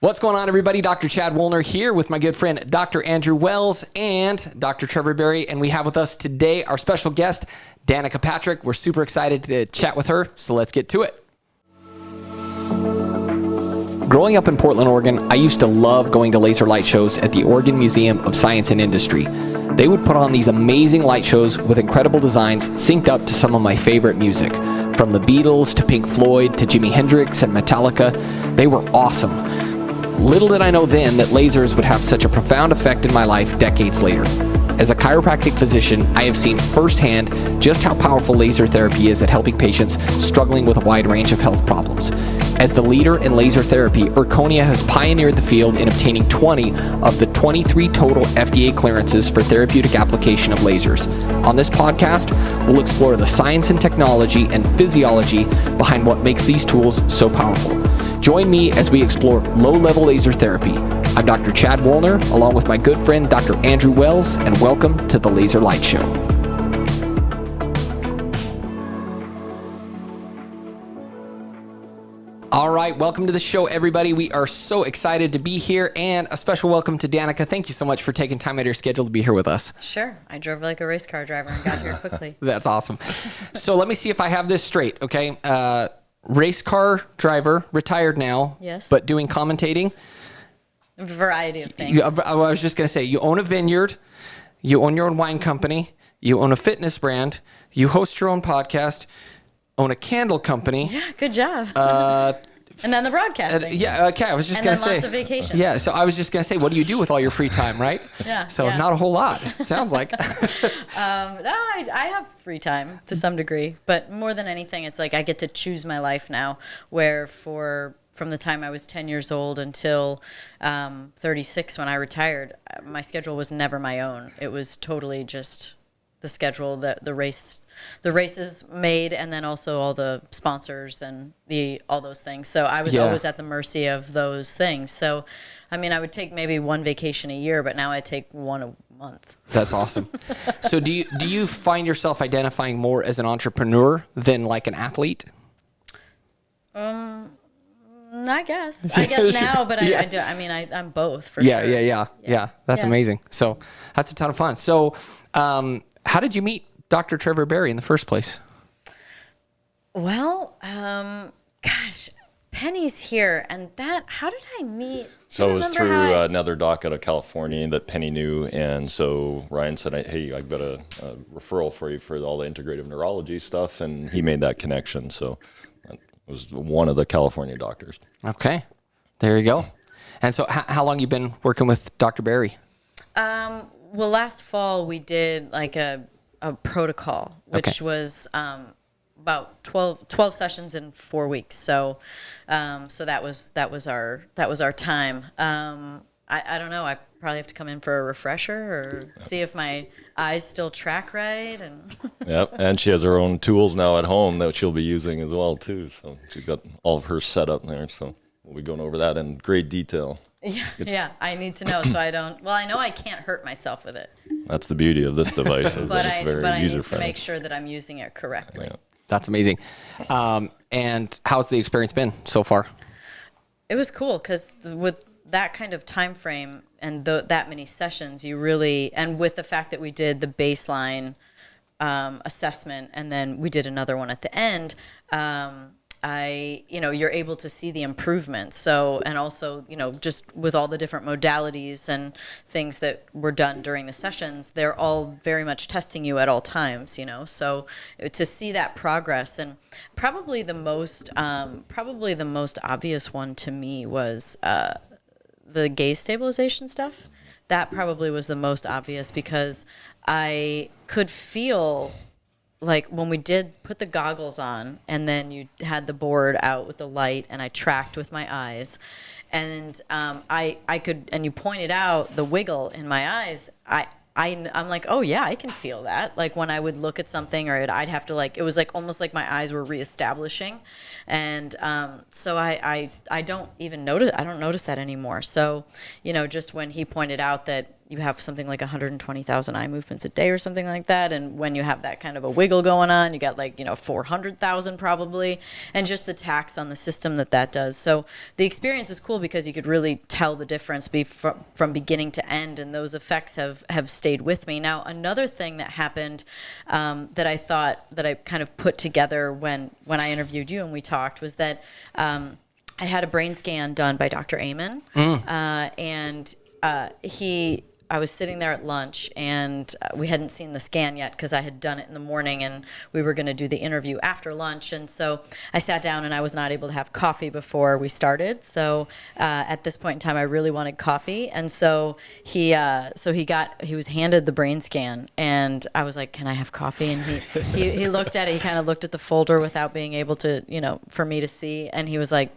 What's going on, everybody? Dr. Chad Woolner here with my good friend, Dr. Andrew Wells and Dr. Trevor Berry. And we have with us today our special guest, Danica Patrick. We're super excited to chat with her, so let's get to it. Growing up in Portland, Oregon, I used to love going to laser light shows at the Oregon Museum of Science and Industry. They would put on these amazing light shows with incredible designs synced up to some of my favorite music. From the Beatles to Pink Floyd to Jimi Hendrix and Metallica, they were awesome. Little did I know then that lasers would have such a profound effect in my life decades later. As a chiropractic physician, I have seen firsthand just how powerful laser therapy is at helping patients struggling with a wide range of health problems. As the leader in laser therapy, Erconia has pioneered the field in obtaining 20 of the 23 total FDA clearances for therapeutic application of lasers. On this podcast, we'll explore the science and technology and physiology behind what makes these tools so powerful. Join me as we explore low-level laser therapy. I'm Dr. Chad Woolner, along with my good friend, Dr. Andrew Wells, and welcome to the Laser Light Show. All right, welcome to the show, everybody. We are so excited to be here, and a special welcome to Danica. Thank you so much for taking time out of your schedule to be here with us. Sure. I drove like a race car driver and got here quickly. That's awesome. So let me see if I have this straight, okay? Race car driver, retired now, yes, but doing commentating. A variety of things. I was just going to say, you own a vineyard, you own your own wine company, you own a fitness brand, you host your own podcast, own a candle company. Yeah, good job. And then the broadcasting. Okay. I was just going to say. And then lots of vacations. Yeah, so I was just going to say, what do you do with all your free time, right? Yeah. So yeah. not a whole lot, sounds like. No, I have free time to some degree, but more than anything, it's like I get to choose my life now, where from the time I was 10 years old until 36 when I retired, my schedule was never my own. It was totally just the schedule that the races made, and then also all the sponsors and all those things. So I was always at the mercy of those things. So, I mean, I would take maybe one vacation a year, but now I take one a month. That's awesome. So do you find yourself identifying more as an entrepreneur than like an athlete? I guess now, but I do. I mean, I'm both for sure. Yeah. That's amazing. So that's a ton of fun. So, how did you meet Dr. Trevor Berry in the first place? Well, Penny's here, and how did I meet? So it was through another doc out of California that Penny knew, and so Ryan said, hey, I've got a referral for you for all the integrative neurology stuff, and he made that connection. So it was one of the California doctors. Okay, there you go. And so how long you been working with Dr. Berry? Well, last fall we did like a protocol, which was about 12 sessions in 4 weeks. So that was our time. I don't know. I probably have to come in for a refresher or see if my eyes still track right. And Yep, and she has her own tools now at home that she'll be using as well too. So she's got all of her set up there. So we'll be going over that in great detail. Yeah, I need to know so I don't. Well, I know I can't hurt myself with it. That's the beauty of this device, is that it's very but I need to user-friendly. make sure that I'm using it correctly. Yeah. That's amazing. And how's the experience been so far? It was cool because with that kind of time frame and that many sessions, you really, and with the fact that we did the baseline assessment and then we did another one at the end, you're able to see the improvement. So, and also, just with all the different modalities and things that were done during the sessions, they're all very much testing you at all times, so to see that progress. And probably the most obvious one to me was the gaze stabilization stuff. That probably was the most obvious because I could feel like when we did put the goggles on and then you had the board out with the light and I tracked with my eyes and I could, and you pointed out the wiggle in my eyes, I'm like, oh yeah, I can feel that. Like when I would look at something or I'd have to it was like almost like my eyes were reestablishing. And so I don't even notice that anymore. So, just when he pointed out that, you have something like 120,000 eye movements a day or something like that. And when you have that kind of a wiggle going on, you got like, 400,000 probably, and just the tax on the system that does. So the experience was cool because you could really tell the difference from beginning to end, and those effects have stayed with me. Now, another thing that happened that I thought that I kind of put together when I interviewed you and we talked was that I had a brain scan done by Dr. Amen, and I was sitting there at lunch, and we hadn't seen the scan yet because I had done it in the morning, and we were going to do the interview after lunch. And so I sat down, and I was not able to have coffee before we started. So at this point in time, I really wanted coffee, and so he was handed the brain scan, and I was like, "Can I have coffee?" And he looked at it. He kind of looked at the folder without being able to, for me to see, and he was like,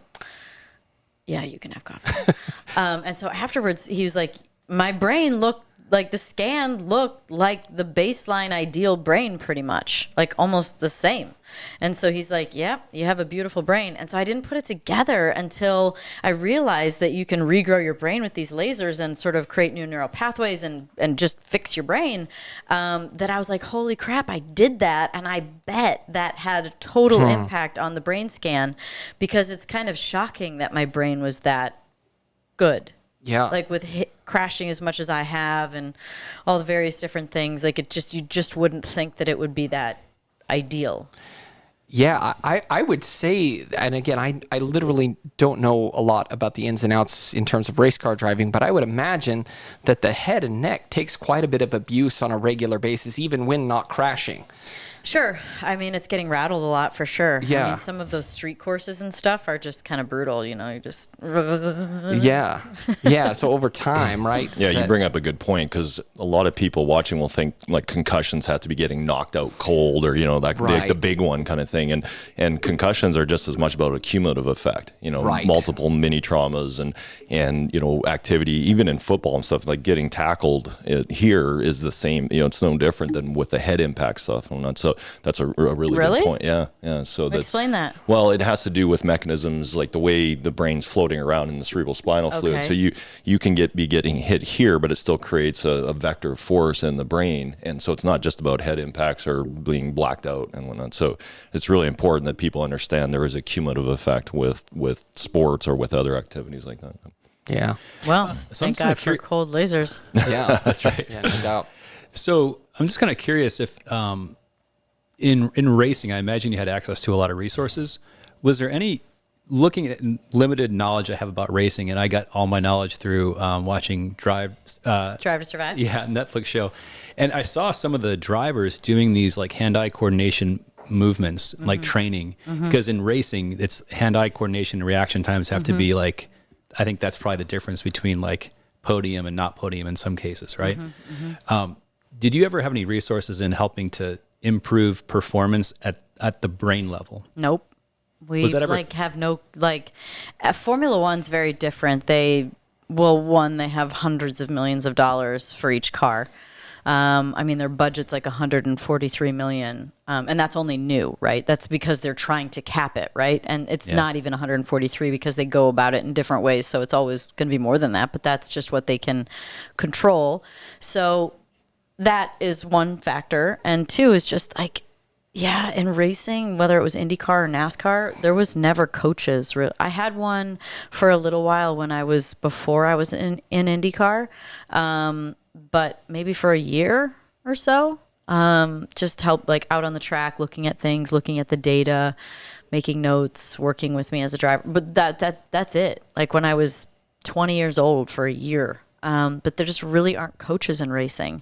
"Yeah, you can have coffee." And so afterwards, he was like, my brain looked like the scan looked like the baseline ideal brain pretty much, like almost the same. And so he's like, yeah, you have a beautiful brain. And so I didn't put it together until I realized that you can regrow your brain with these lasers and sort of create new neural pathways and just fix your brain. That I was like, holy crap, I did that. And I bet that had a total impact on the brain scan, because it's kind of shocking that my brain was that good. Yeah. Like with crashing as much as I have and all the various different things, like you just wouldn't think that it would be that ideal. Yeah, I would say, and again, I literally don't know a lot about the ins and outs in terms of race car driving, but I would imagine that the head and neck takes quite a bit of abuse on a regular basis, even when not crashing. Sure. I mean, it's getting rattled a lot for sure. Yeah. I mean, some of those street courses and stuff are just kind of brutal, you just... Yeah. Yeah. So over time, right? Yeah, you bring up a good point, because a lot of people watching will think like concussions have to be getting knocked out cold, or, like Right. the big one kind of thing. And concussions are just as much about a cumulative effect, Right. multiple mini traumas and activity, even in football and stuff, like getting tackled here is the same, it's no different than with the head impact stuff. So that's a really good point. Yeah. So Explain that. Well, it has to do with mechanisms like the way the brain's floating around in the cerebral spinal fluid. So you can be getting hit here, but it still creates a vector of force in the brain. And so it's not just about head impacts or being blacked out and whatnot. So it's really important that people understand there is a cumulative effect with sports or with other activities like that. Yeah. Well, So thank God for cold lasers. Yeah. That's right. Yeah, no doubt. So I'm just kind of curious if in racing, I imagine you had access to a lot of resources. Was there any, looking at limited knowledge I have about racing, and I got all my knowledge through watching Drive Drive to Survive? Yeah, Netflix show. And I saw some of the drivers doing these like hand-eye coordination movements, like training, because in racing, it's hand-eye coordination and reaction times have to be like, I think that's probably the difference between like podium and not podium in some cases, right? Did you ever have any resources in helping to improve performance at the brain level? Nope. We have no, Formula One's very different. They have hundreds of millions of dollars for each car. I mean, their budget's like 143 million. And that's only new, right? That's because they're trying to cap it, right? And it's not even 143 because they go about it in different ways. So it's always going to be more than that, but that's just what they can control. So that is one factor. And two is just in racing, whether it was IndyCar or NASCAR, there was never coaches. I had one for a little while before I was in IndyCar, but maybe for a year or so, just help out on the track, looking at things, looking at the data, making notes, working with me as a driver. But that's it. Like when I was 20 years old for a year, but there just really aren't coaches in racing.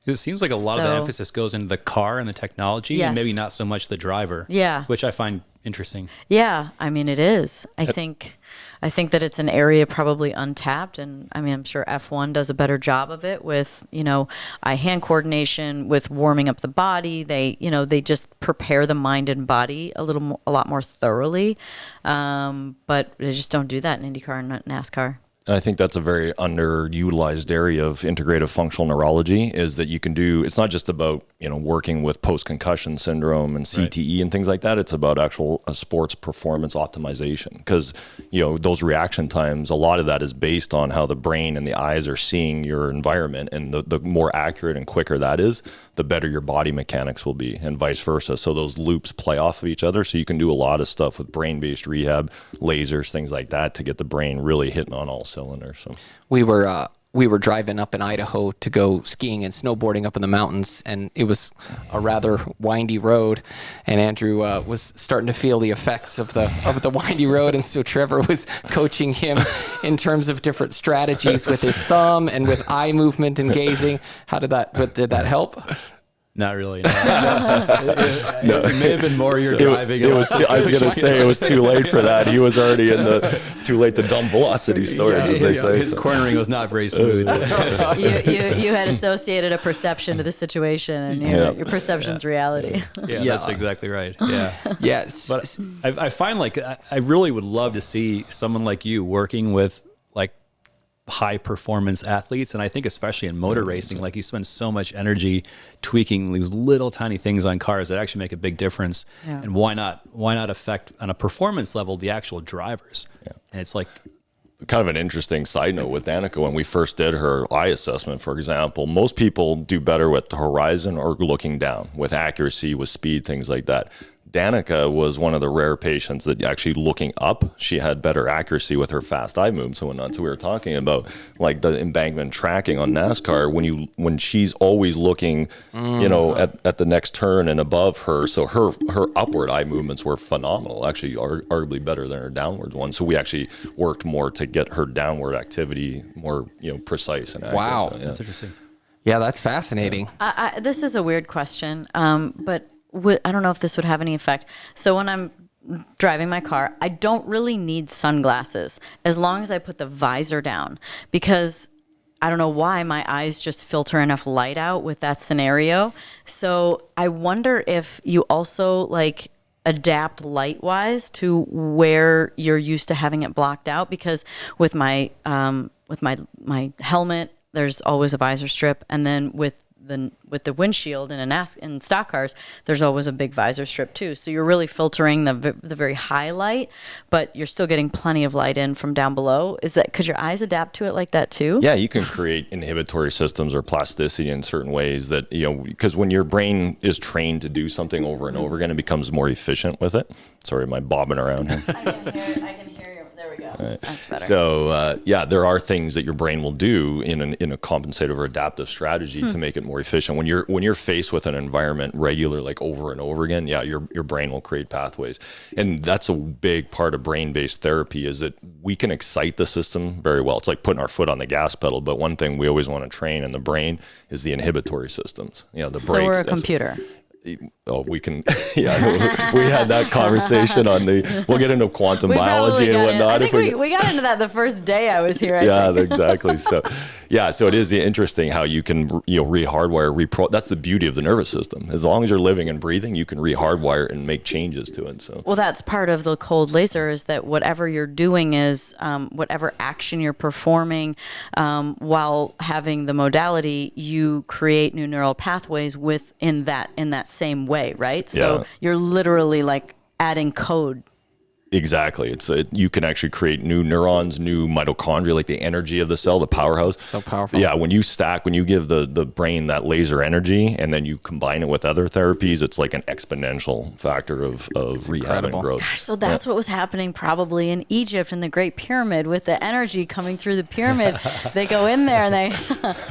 It seems like a lot of the emphasis goes into the car and the technology, and maybe not so much the driver. Yeah, which I find interesting. Yeah, I mean it is. I think that it's an area probably untapped, and I mean I'm sure F1 does a better job of it with eye-hand coordination, with warming up the body. They just prepare the mind and body a lot more thoroughly, but they just don't do that in IndyCar and NASCAR. And I think that's a very underutilized area of integrative functional neurology, is that you can do, it's not just about working with post-concussion syndrome and CTE and things like that. It's about actual sports performance optimization, because those reaction times, a lot of that is based on how the brain and the eyes are seeing your environment, and the more accurate and quicker that is, the better your body mechanics will be, and vice versa. So those loops play off of each other, so you can do a lot of stuff with brain-based rehab, lasers, things like that, to get the brain really hitting on all cylinders. So we were driving up in Idaho to go skiing and snowboarding up in the mountains, and it was a rather windy road, and Andrew was starting to feel the effects of the windy road, and so Trevor was coaching him in terms of different strategies with his thumb and with eye movement and gazing. Did that help? Not really. No. It may have been more your driving. I was going to say it was too late for that. He was already too late to dumb velocity storage, as they say. His cornering was not very smooth. You had associated a perception to the situation, and your perception's reality. Yeah, that's exactly right. Yeah. Yes. But I find I really would love to see someone like you working with high performance athletes, and I think especially in motor racing, you spend so much energy tweaking these little tiny things on cars that actually make a big difference. And why not affect on a performance level the actual drivers? And it's kind of an interesting side note with Danica. When we first did her eye assessment, for example, most people do better with the horizon or looking down, with accuracy, with speed, things like that. Danica was one of the rare patients that actually looking up, she had better accuracy with her fast eye movements and whatnot. So we were talking about the embankment tracking on NASCAR, when she's always looking, at the next turn and above her. So her upward eye movements were phenomenal, actually arguably better than her downwards one. So we actually worked more to get her downward activity more, precise and accurate. Wow. So, that's interesting. Yeah, that's fascinating. This is a weird question, but I don't know if this would have any effect. So when I'm driving my car, I don't really need sunglasses as long as I put the visor down, because I don't know why my eyes just filter enough light out with that scenario. So I wonder if you also adapt light wise to where you're used to having it blocked out, because with my helmet, there's always a visor strip, and then with the windshield in stock cars, there's always a big visor strip too. So you're really filtering the very high light, but you're still getting plenty of light in from down below. Could your eyes adapt to it like that too? Yeah, you can create inhibitory systems or plasticity in certain ways that, because when your brain is trained to do something over and over again, it becomes more efficient with it. Sorry, am I bobbing around here? I can hear you. There we go. Right. That's better. So there are things that your brain will do in a compensative or adaptive strategy to make it more efficient. When you're faced with an environment regular, over and over again, your brain will create pathways. And that's a big part of brain-based therapy, is that we can excite the system very well. It's like putting our foot on the gas pedal, but one thing we always want to train in the brain is the inhibitory systems. The brakes. So we're a computer. Oh, we can. Yeah, we had that conversation we'll get into quantum biology and whatnot. I think we got into that the first day I was here. Exactly. So it is interesting how you can rehardwire, that's the beauty of the nervous system. As long as you're living and breathing, you can rehardwire and make changes to it. So that's part of the cold laser, is that whatever you're doing is whatever action you're performing while having the modality, you create new neural pathways in that same way, right? So you're literally adding code. Exactly. You can actually create new neurons, new mitochondria, the energy of the cell, the powerhouse. So powerful. Yeah, when you give the brain that laser energy, and then you combine it with other therapies, it's like an exponential factor of rehab and growth. Gosh, so that's what was happening probably in Egypt in the Great Pyramid, with the energy coming through the pyramid. They go in there and they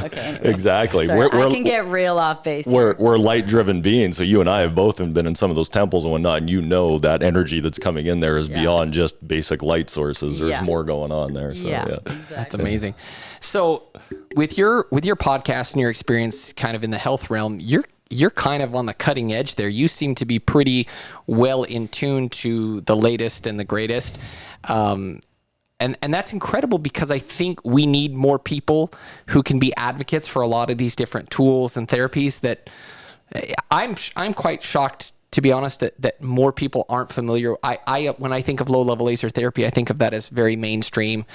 okay. Anyway. Exactly. Sorry, I can get real off base. We're light-driven beings, so you and I have both been in some of those temples and whatnot, and that energy that's coming in there is beyond just basic light sources. There's more going on there. So, exactly. That's amazing. So with your podcast and your experience kind of in the health realm, you're kind of on the cutting edge there. You seem to be pretty well in tune to the latest and the greatest. And that's incredible, because I think we need more people who can be advocates for a lot of these different tools and therapies that I'm quite shocked, to be honest, that more people aren't familiar. When I think of low-level laser therapy, I think of that as very mainstream,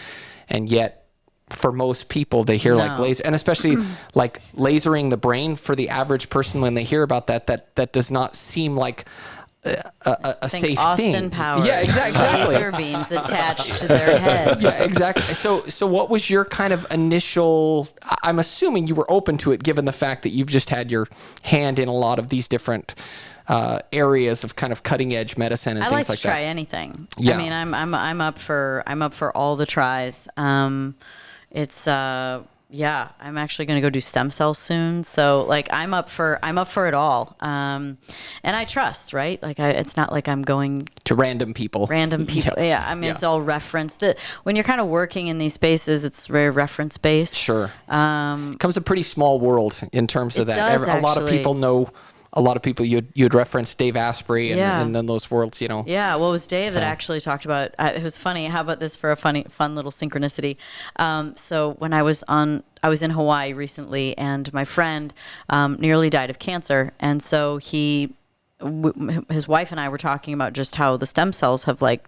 and yet for most people. They hear like No. laser, and especially like lasering the brain for the average person when they hear about that does not seem like a Think safe Austin thing. Powers. Yeah, exactly. Laser beams attached to their head. Yeah, exactly. So what was your kind of initial, I'm assuming you were open to it given the fact that you've just had your hand in a lot of these different areas of kind of cutting edge medicine and I things like like to try that. anything. Yeah. I mean, I'm up for all the tries. It's yeah, I'm actually going to go do stem cells soon. So like I'm up for it all. And I trust, right? Like it's not like I'm going To random people. Yeah. I mean, Yeah. it's all reference. When you're kind of working in these spaces, it's very reference based. Sure. Becomes a pretty small world in terms of It that. does, A lot of actually. people know. A lot of people you'd reference Dave Asprey Yeah. and then those worlds, you know. Yeah, well, it was Dave that So- actually talked about. It was funny. How about this for a fun little synchronicity? So when I was in Hawaii recently, and my friend nearly died of cancer, and so his wife and I were talking about just how the stem cells have like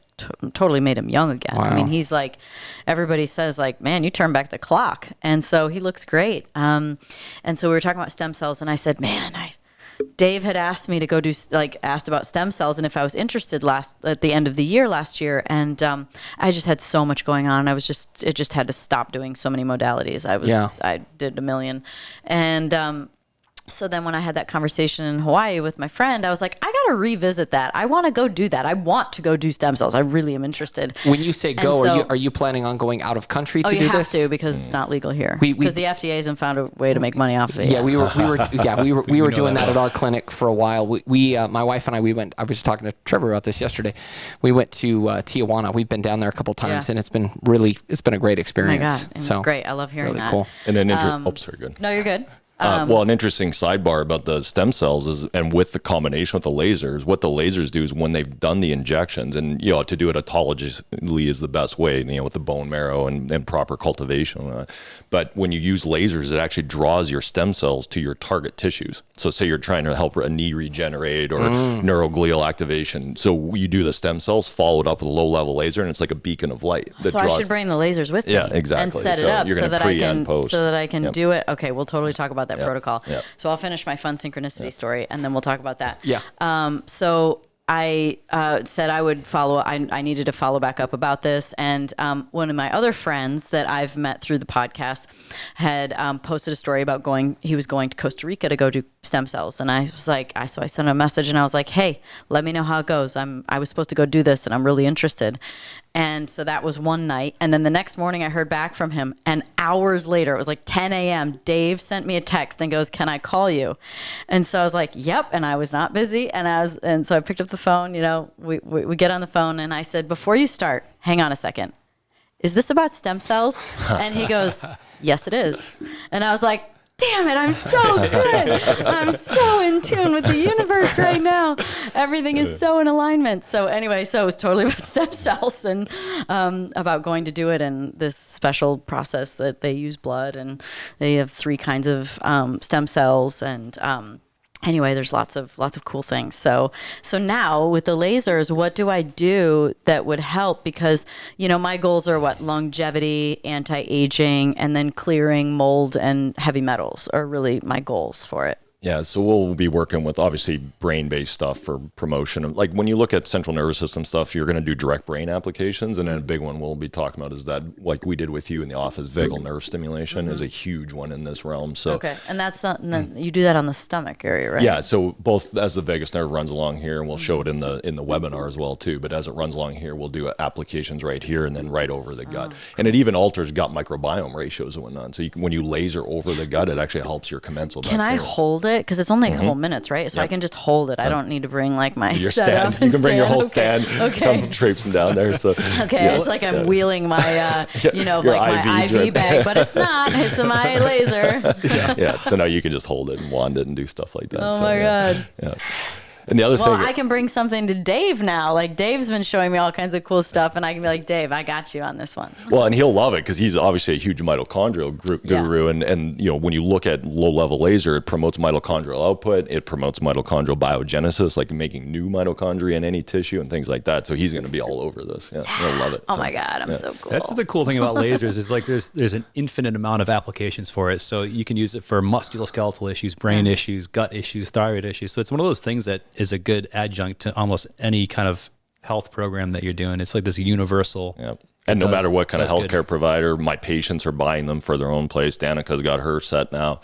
totally made him young again. I mean, Wow. he's like, everybody says like, man, you turn back the clock, and so he looks great. And so we were talking about stem cells, and I said, man, Dave had asked me to go asked about stem cells and if I was interested at the end of the year last year. And I just had so much going on. It just had to stop doing so many modalities. I did a million. And so then when I had that conversation in Hawaii with my friend, I was like, I got to revisit that. I want to go do that. I want to go do stem cells. I really am interested. When you say And go, so- are you planning on going out of country to Oh, do you have this? to because it's not legal here. We- Because the FDA hasn't found a way to make money off of it. Yeah, we were know doing that that at our clinic for a while. We my wife and I went. I was talking to Trevor about this yesterday. We went to Tijuana. We've been down there a couple times, Yeah. and it's been a great Oh my experience. God. And So great. I love hearing really that. cool. And sorry, good. No, you're good. Well, an interesting sidebar about the stem cells is, and with the combination with the lasers, what the lasers do is when they've done the injections, and to do it autologously is the best way, with the bone marrow and proper cultivation. But when you use lasers, it actually draws your stem cells to your target tissues. So, say you're trying to help a knee regenerate or neuroglial activation. So you do the stem cells followed up with a low-level laser, and it's like a beacon of light that So draws. I should bring the lasers with me. Yeah, exactly. And set it So up you're so gonna that pre and post. I can Yep. do it. Okay, we'll totally talk about that protocol. Yep. So I'll finish my fun synchronicity story, and then we'll talk about that. Yeah. So I said I would follow. I needed to follow back up about this, and one of my other friends that I've met through the podcast had posted a story about he was going to Costa Rica to go do stem cells, and I was like, so I sent him a message, and I was like, hey, let me know how it goes. I was supposed to go do this, and I'm really interested. And so that was one night. And then the next morning I heard back from him. And hours later, it was like 10 a.m., Dave sent me a text and goes, can I call you? And so I was like, yep. And I was not busy. And so I picked up the phone, we get on the phone, and I said, before you start, hang on a second. Is this about stem cells? And he goes, yes, it is. And I was like, damn it, I'm so good. I'm so in tune with the universe right now. Everything is so in alignment. So anyway, so it was totally about stem cells and about going to do it and this special process that they use blood, and they have 3 kinds of stem cells, and anyway, there's lots of cool things. So now with the lasers, what do I do that would help? Because, my goals are longevity, anti-aging, and then clearing mold and heavy metals are really my goals for it. Yeah, so we'll be working with obviously brain-based stuff for promotion. Like when you look at central nervous system stuff, you're going to do direct brain applications, and then a big one we'll be talking about is that, like we did with you in the office, vagal nerve stimulation is a huge one in this realm. So Okay, and that's not, and then you do that on the stomach area, right? yeah, so both as the vagus nerve runs along here, and we'll show it in the webinar as well too. But as it runs along here, we'll do applications right here and then right over the gut, and it even alters gut microbiome ratios and whatnot. So when you laser over the gut, it actually helps your commensal Can I bacteria. hold it? Because it's only a couple minutes, right? So I can just hold it. I don't need to bring like my Your setup stand? You can bring your whole Okay. stand. Okay. Come traipsing down there. So Okay, yeah. it's like I'm wheeling my, Your my IV IV drip. bag, but it's not. It's my laser. Yeah. So now you can just hold it and wand it and do stuff like that. Oh So, my yeah. God. Yeah. And the other Well, thing, I can bring something to Dave now. Like Dave's been showing me all kinds of cool stuff, and I can be like, Dave, I got you on this one. well, and he'll love it because he's obviously a huge mitochondrial guru. And when you look at low level laser, it promotes mitochondrial output. It promotes mitochondrial biogenesis, like making new mitochondria in any tissue and things like that. So he's going to be all over this. Yeah, he'll love it. Oh my God, I'm so cool. That's the cool thing about lasers is like there's an infinite amount of applications for it. So you can use it for musculoskeletal issues, brain issues, gut issues, thyroid issues. So it's one of those things that is a good adjunct to almost any kind of health program that you're doing. It's like this universal. Yeah. And no matter what kind of healthcare provider, my patients are buying them for their own place. Danica's got her set now,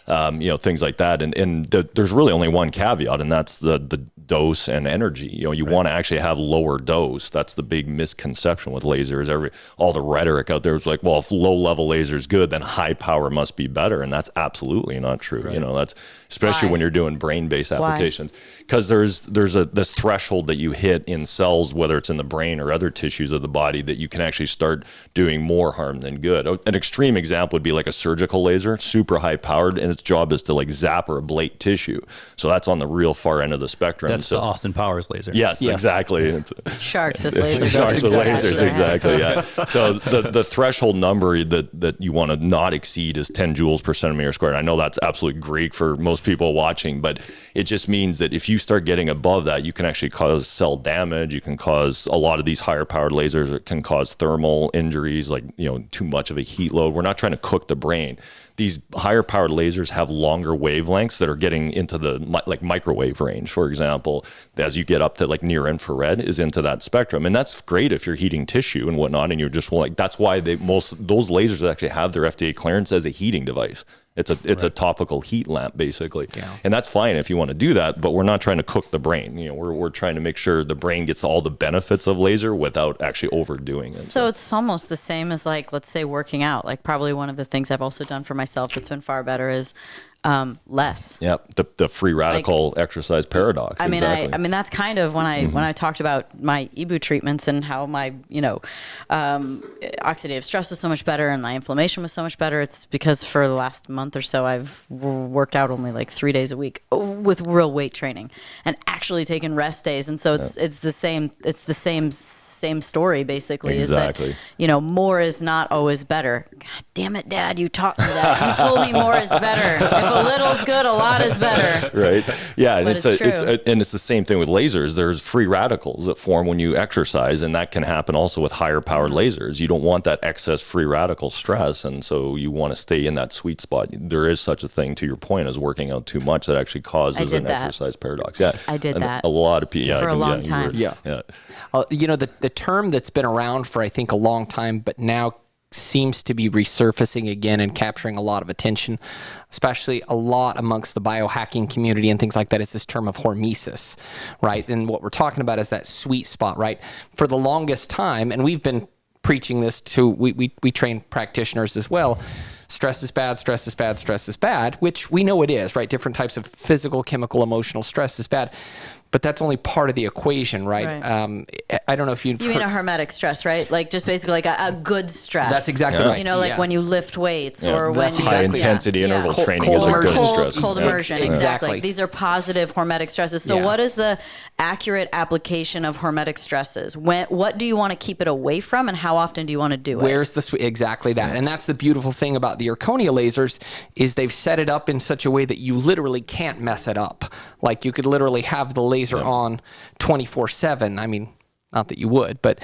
things like that. And there's really only one caveat, and that's the dose and energy. You want to actually have lower dose. That's the big misconception with lasers. All the rhetoric out there is like, well, if low level laser is good, then high power must be better. And that's absolutely not true. Right. That's especially when you're doing brain-based applications, because there's this threshold that you hit in cells, whether it's in the brain or other tissues of the body, that you can actually start doing more harm than good. An extreme example would be like a surgical laser, super high powered, and its job is to like zap or ablate tissue. So that's on the real far end of the spectrum. That's the Austin Powers laser. Yes. Exactly. Sharks with lasers. Sharks with lasers, exactly. Yeah. So the threshold number that you want to not exceed is 10 joules per centimeter squared. I know that's absolute Greek for most people watching, but it just means that if you start getting above that, you can actually cause cell damage. You can cause a lot of these higher powered lasers. It can cause thermal injuries, like too much of a heat load. We're not trying to cook the brain. These higher powered lasers have longer wavelengths that are getting into the like microwave range, for example, as you get up to like near infrared is into that spectrum. And that's great if you're heating tissue and whatnot. And you're just like, that's why those lasers actually have their FDA clearance as a heating device. It's a topical heat lamp, basically. Yeah. And that's fine if you want to do that, but we're not trying to cook the brain. We're trying to make sure the brain gets all the benefits of laser without actually overdoing it. So it's almost the same as, like, let's say working out. Like, probably one of the things I've also done for myself that's been far better is less. Yeah, the free radical exercise paradox. I mean, exactly. I mean that's kind of when I talked about my EBU treatments and how my oxidative stress was so much better and my inflammation was so much better. It's because for the last month or so I've worked out only like 3 days a week with real weight training and actually taking rest days. And so it's the same story basically. Exactly. Is that more is not always better. God damn it, Dad, you taught me that. You told me more is better. If a little's good, a lot is better. Right. Yeah, and but it's the same thing with lasers. There's free radicals that form when you exercise, and that can happen also with higher powered lasers. You don't want that excess free radical stress, and so you want to stay in that sweet spot. There is such a thing, to your point, as working out too much that actually causes an exercise paradox. Yeah, I did that. A lot of people for a long time. The term that's been around for I think a long time, but now seems to be resurfacing again and capturing a lot of attention, especially a lot amongst the biohacking community and things like that, is this term of hormesis, right? And what we're talking about is that sweet spot, right? For the longest time, and we've been preaching this to, we train practitioners as well, stress is bad, stress is bad, stress is bad, which we know it is, right? Different types of physical, chemical, emotional stress is bad. But that's only part of the equation, right? I don't know if you mean a hermetic stress, right? Like just basically like a good stress. That's exactly right. When you lift weights or when you high intensity interval training is a good stress. Cold immersion, exactly. These are positive hormetic stresses. So what is the accurate application of hormetic stresses? What do you want to keep it away from, and how often do you want to do it? Where's the exactly that? And that's the beautiful thing about the Zirconia lasers is they've set it up in such a way that you literally can't mess it up. Like you could literally have the laser on 24/7. I mean, not that you would, but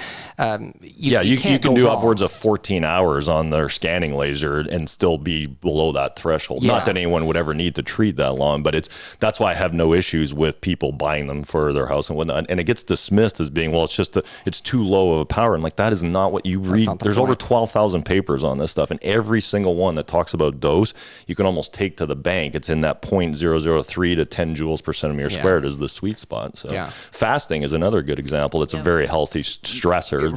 you can do upwards of 14 hours on their scanning laser and still be below that threshold. Not that anyone would ever need to treat that long, but that's why I have no issues with people buying them for their house and whatnot. And it gets dismissed as being, well, it's too low of a power. And like, that is not what you read. There's over 12,000 papers on this stuff, and every single one that talks about dose, you can almost take to the bank. It's in that 0.003 to 10 joules per centimeter squared is the sweet spot. So fasting is another good example. It's a very healthy stressor,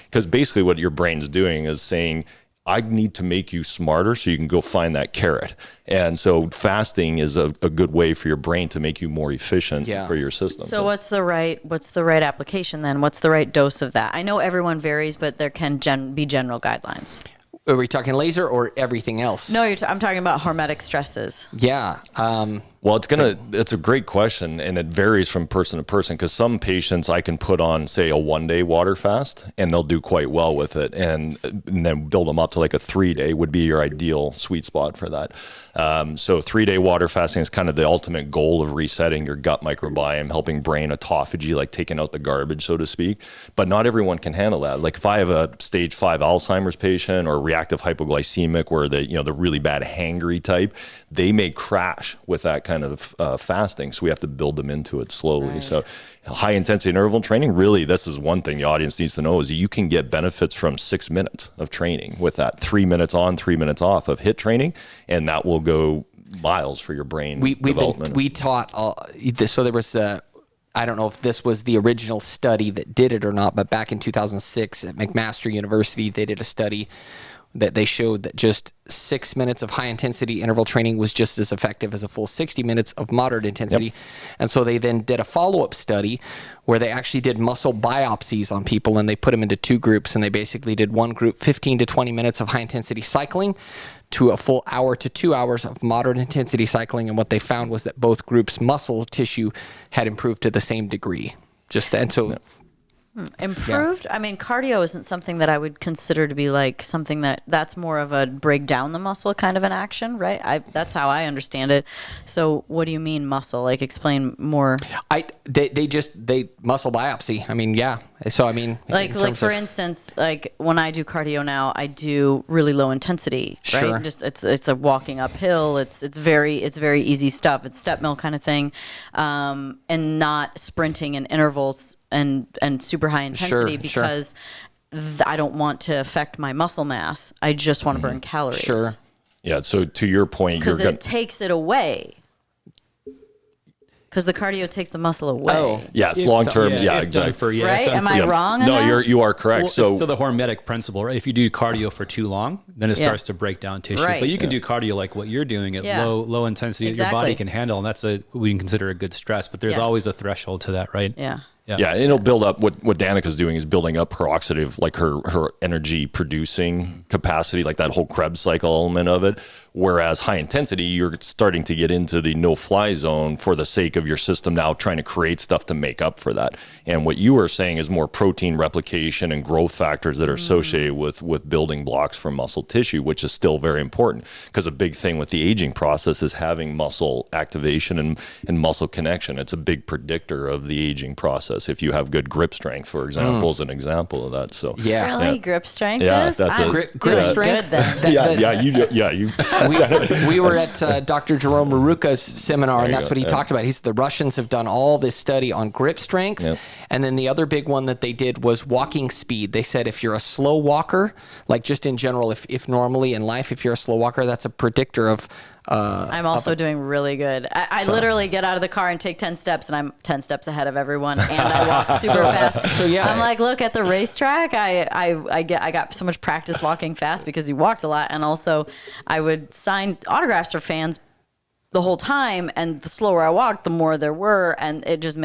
because basically what your brain's doing is saying, I need to make you smarter so you can go find that carrot. And so fasting is a good way for your brain to make you more efficient for your system. So what's the right application then? What's the right dose of that? I know everyone varies, but there can be general guidelines. Are we talking laser or everything else? No, I'm talking about hormetic stresses. Yeah. Well, it's a great question, and it varies from person to person, because some patients I can put on, say, a 1-day water fast, and they'll do quite well with it, and then build them up to like a 3-day would be your ideal sweet spot for that. So 3-day water fasting is kind of the ultimate goal of resetting your gut microbiome, helping brain autophagy, like taking out the garbage, so to speak. But not everyone can handle that. Like if I have a stage 5 Alzheimer's patient or reactive hypoglycemic, where the really bad hangry type, they may crash with that kind of fasting. So we have to build them into it slowly. Right. So high intensity interval training, really, this is one thing the audience needs to know, is you can get benefits from 6 minutes of training with that 3 minutes on, 3 minutes off of HIIT training, and that will go miles for your brain development. We taught, so there was I don't know if this was the original study that did it or not, but back in 2006 at McMaster University, they did a study that they showed that just 6 minutes of high intensity interval training was just as effective as a full 60 minutes of moderate intensity. Yep. And so they then did a follow-up study where they actually did muscle biopsies on people, and they put them into 2 groups, and they basically did one group 15 to 20 minutes of high intensity cycling to a full hour to 2 hours of moderate intensity cycling. And what they found was that both groups' muscle tissue had improved to the same degree. Improved? Yeah. I mean, cardio isn't something that I would consider to be like something that's more of a break down the muscle kind of an action, right? That's how I understand it. So what do you mean muscle? Like explain more. They muscle biopsy. I mean, yeah. So I mean, like for instance, like when I do cardio now, I do really low intensity, right? Sure. Just it's a walking uphill. It's very easy stuff. It's step mill kind of thing, and not sprinting in intervals and super high intensity, because I don't want to affect my muscle mass. I just want to burn calories. Sure. Yeah. So to your point, because it takes it away. Because the cardio takes the muscle away. Oh, yes, long term. Yeah, exactly. Right? Am I wrong? No, you are correct. Well, so it's still the hormetic principle, right? If you do cardio for too long, then it starts to break down tissue. Right. But you can do cardio like what you're doing at low intensity that your body can handle, and that's we can consider a good stress. But there's always a threshold to that, right? Yeah. Yeah, and it'll build up. What Danica's doing is building up her oxidative, like her energy producing capacity, like that whole Krebs cycle element of it. Whereas high intensity, you're starting to get into the no-fly zone for the sake of your system now trying to create stuff to make up for that. And what you are saying is more protein replication and growth factors that are associated with building blocks from muscle tissue, which is still very important, because a big thing with the aging process is having muscle activation and muscle connection. It's a big predictor of the aging process. If you have good grip strength, for example, is an example of that. So really, grip strength. Yeah, is? that's grip strength. We were at Dr. Jerome Maruka's seminar, and that's what he talked about. The Russians have done all this study on grip strength. Yep. And then the other big one that they did was walking speed. They said if you're a slow walker, like just in general, if normally in life, if you're a slow walker, that's a predictor of I'm also doing really good. I literally get out of the car and take 10 steps, and I'm 10 steps ahead of everyone, and I walk super fast. So yeah, I'm like, look, at the racetrack, I got so much practice walking fast because you walked a lot, and also I would sign autographs for fans the whole time, and the slower I walked, the more there were, and it just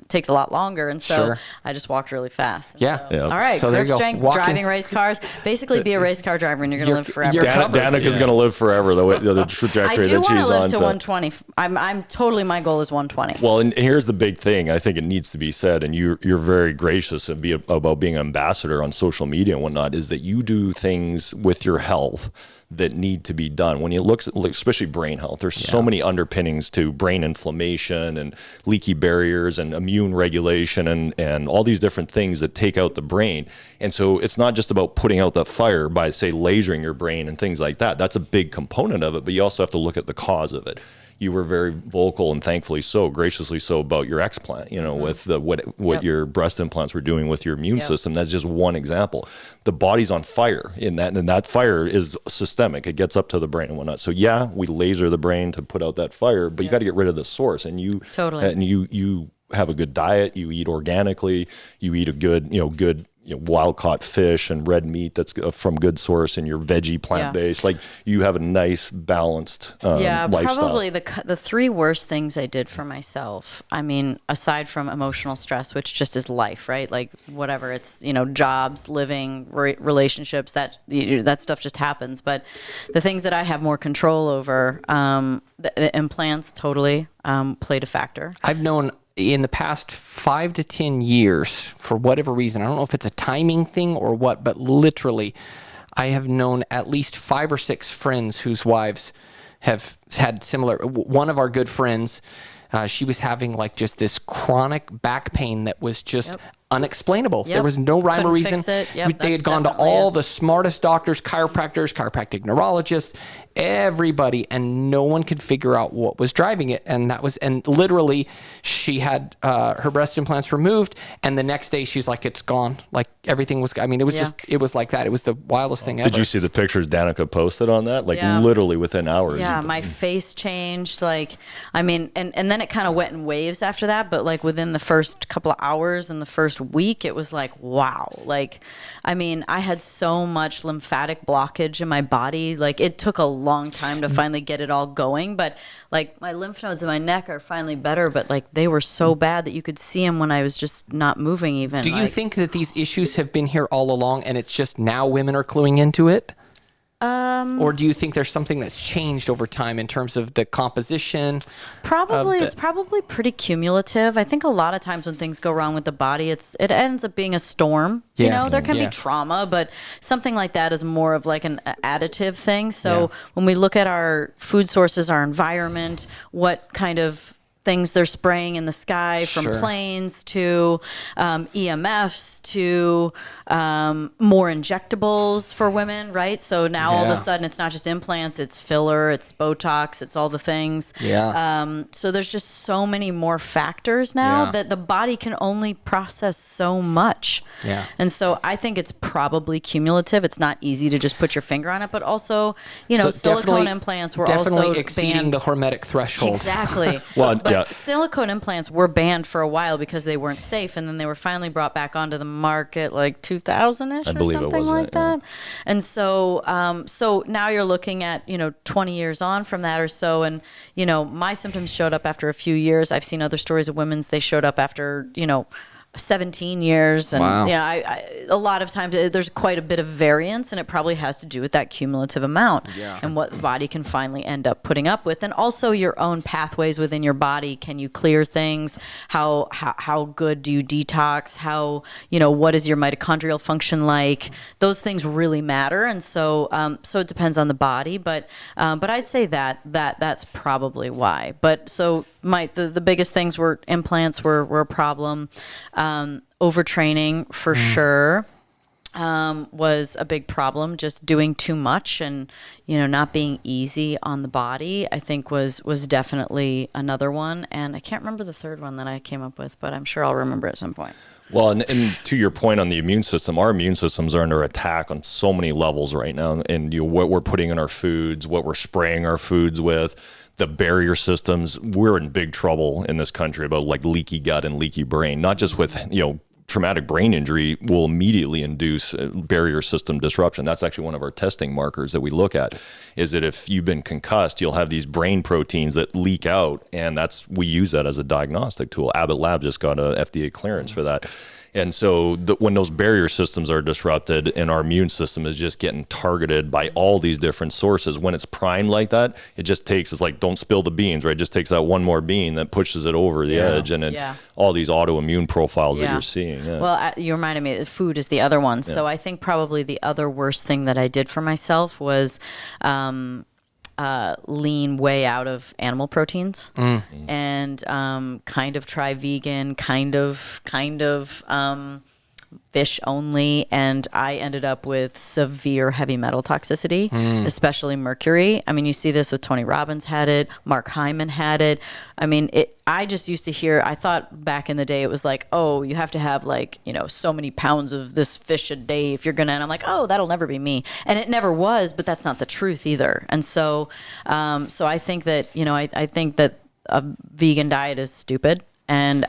takes a lot longer, and so I just walked really fast. Yeah. All right, so grip strength, driving race cars. Basically, be a race car driver, and you're going to live forever. Danica's going to live forever, the trajectory that she's on. I do want to live to 120. I'm totally, my goal is 120. Well, and here's the big thing. I think it needs to be said, and you're very gracious about being an ambassador on social media and whatnot, is that you do things with your health that need to be done. When you look at, especially brain health, there's so many underpinnings to brain inflammation and leaky barriers and immune regulation and all these different things that take out the brain. And so it's not just about putting out the fire by, say, lasering your brain and things like that. That's a big component of it, but you also have to look at the cause of it. You were very vocal, and thankfully so, graciously so, about your explant, with what your breast implants were doing with your immune system. That's just one example. The body's on fire in that, and that fire is systemic. It gets up to the brain and whatnot. So we laser the brain to put out that fire, but you got to get rid of the source. And you have a good diet, you eat organically, you eat a good wild caught fish and red meat that's from good source, and your veggie plant based. Like you have a nice balanced lifestyle. Probably the three worst things I did for myself. I mean, aside from emotional stress, which just is life, right? Like whatever, it's jobs, living, relationships. That stuff just happens. But the things that I have more control over, the implants totally played a factor. I've known in the past 5 to 10 years, for whatever reason, I don't know if it's a timing thing or what, but literally, I have known at least 5 or 6 friends whose wives have had similar. One of our good friends, she was having like just this chronic back pain that was just unexplainable. There was no rhyme or reason. They had gone to all the smartest doctors, chiropractors, chiropractic neurologists, everybody, and no one could figure out what was driving it. And literally she had her breast implants removed, and the next day she's like, it's gone. Like everything was, it was it was like that. It was the wildest thing ever. Did you see the pictures Danica posted on that? Like literally within hours. Yeah, my face changed. Like, and then it kind of went in waves after that, but like within the first couple of hours and the first week, it was like, wow. Like, I had so much lymphatic blockage in my body. Like, it took a long time to finally get it all going, but like my lymph nodes in my neck are finally better, but like they were so bad that you could see them when I was just not moving even. Do you think that these issues have been here all along and it's just now women are cluing into it? Or do you think there's something that's changed over time in terms of the composition? Probably, it's probably pretty cumulative. I think a lot of times when things go wrong with the body, it ends up being a storm. There can be trauma, but something like that is more of like an additive thing. So when we look at our food sources, our environment, what kind of things they're spraying in the sky, from planes to EMFs to more injectables for women, right? So now all of a sudden it's not just implants, it's filler, it's Botox, it's all the things. So there's just so many more factors now that the body can only process so much. And so I think it's probably cumulative. It's not easy to just put your finger on it, but also, so silicone implants were also exceeding banned. the hormetic threshold. Exactly. Silicone implants were banned for a while because they weren't safe, and then they were finally brought back onto the market like 2000-ish or something like that. And so so now you're looking at 20 years on from that or so, and my symptoms showed up after a few years. I've seen other stories of women's, they showed up after 17 years, and a lot of times there's quite a bit of variance, and it probably has to do with that cumulative amount and what the body can finally end up putting up with, and also your own pathways within your body. Can you clear things? How good do you detox? How what is your mitochondrial function like? Those things really matter, and so so it depends on the body, but I'd say that's probably why. But so the biggest things were implants were a problem. Overtraining for sure was a big problem. Just doing too much and not being easy on the body, I think was definitely another one. And I can't remember the third one that I came up with, but I'm sure I'll remember at some point. Well, and to your point on the immune system, our immune systems are under attack on so many levels right now. And what we're putting in our foods, what we're spraying our foods with, the barrier systems, we're in big trouble in this country about like leaky gut and leaky brain, not just with, traumatic brain injury will immediately induce barrier system disruption. That's actually one of our testing markers that we look at, is that if you've been concussed, you'll have these brain proteins that leak out, and we use that as a diagnostic tool. Abbott Lab just got a FDA clearance for that. And so when those barrier systems are disrupted and our immune system is just getting targeted by all these different sources, when it's primed like that, it's like, don't spill the beans, right? It just takes that one more bean that pushes it over the edge, and then all these autoimmune profiles that you're seeing. Well, you reminded me, food is the other one. So I think probably the other worst thing that I did for myself was lean way out of animal proteins and kind of try vegan, kind of fish only, and I ended up with severe heavy metal toxicity, especially mercury. I mean, you see this with Tony Robbins had it, Mark Hyman had it. I mean, I just used to hear, I thought back in the day it was like, oh, you have to have like, so many pounds of this fish a day if you're gonna, and I'm like, oh, that'll never be me. And it never was, but that's not the truth either. And so, so I think that, I think that a vegan diet is stupid. And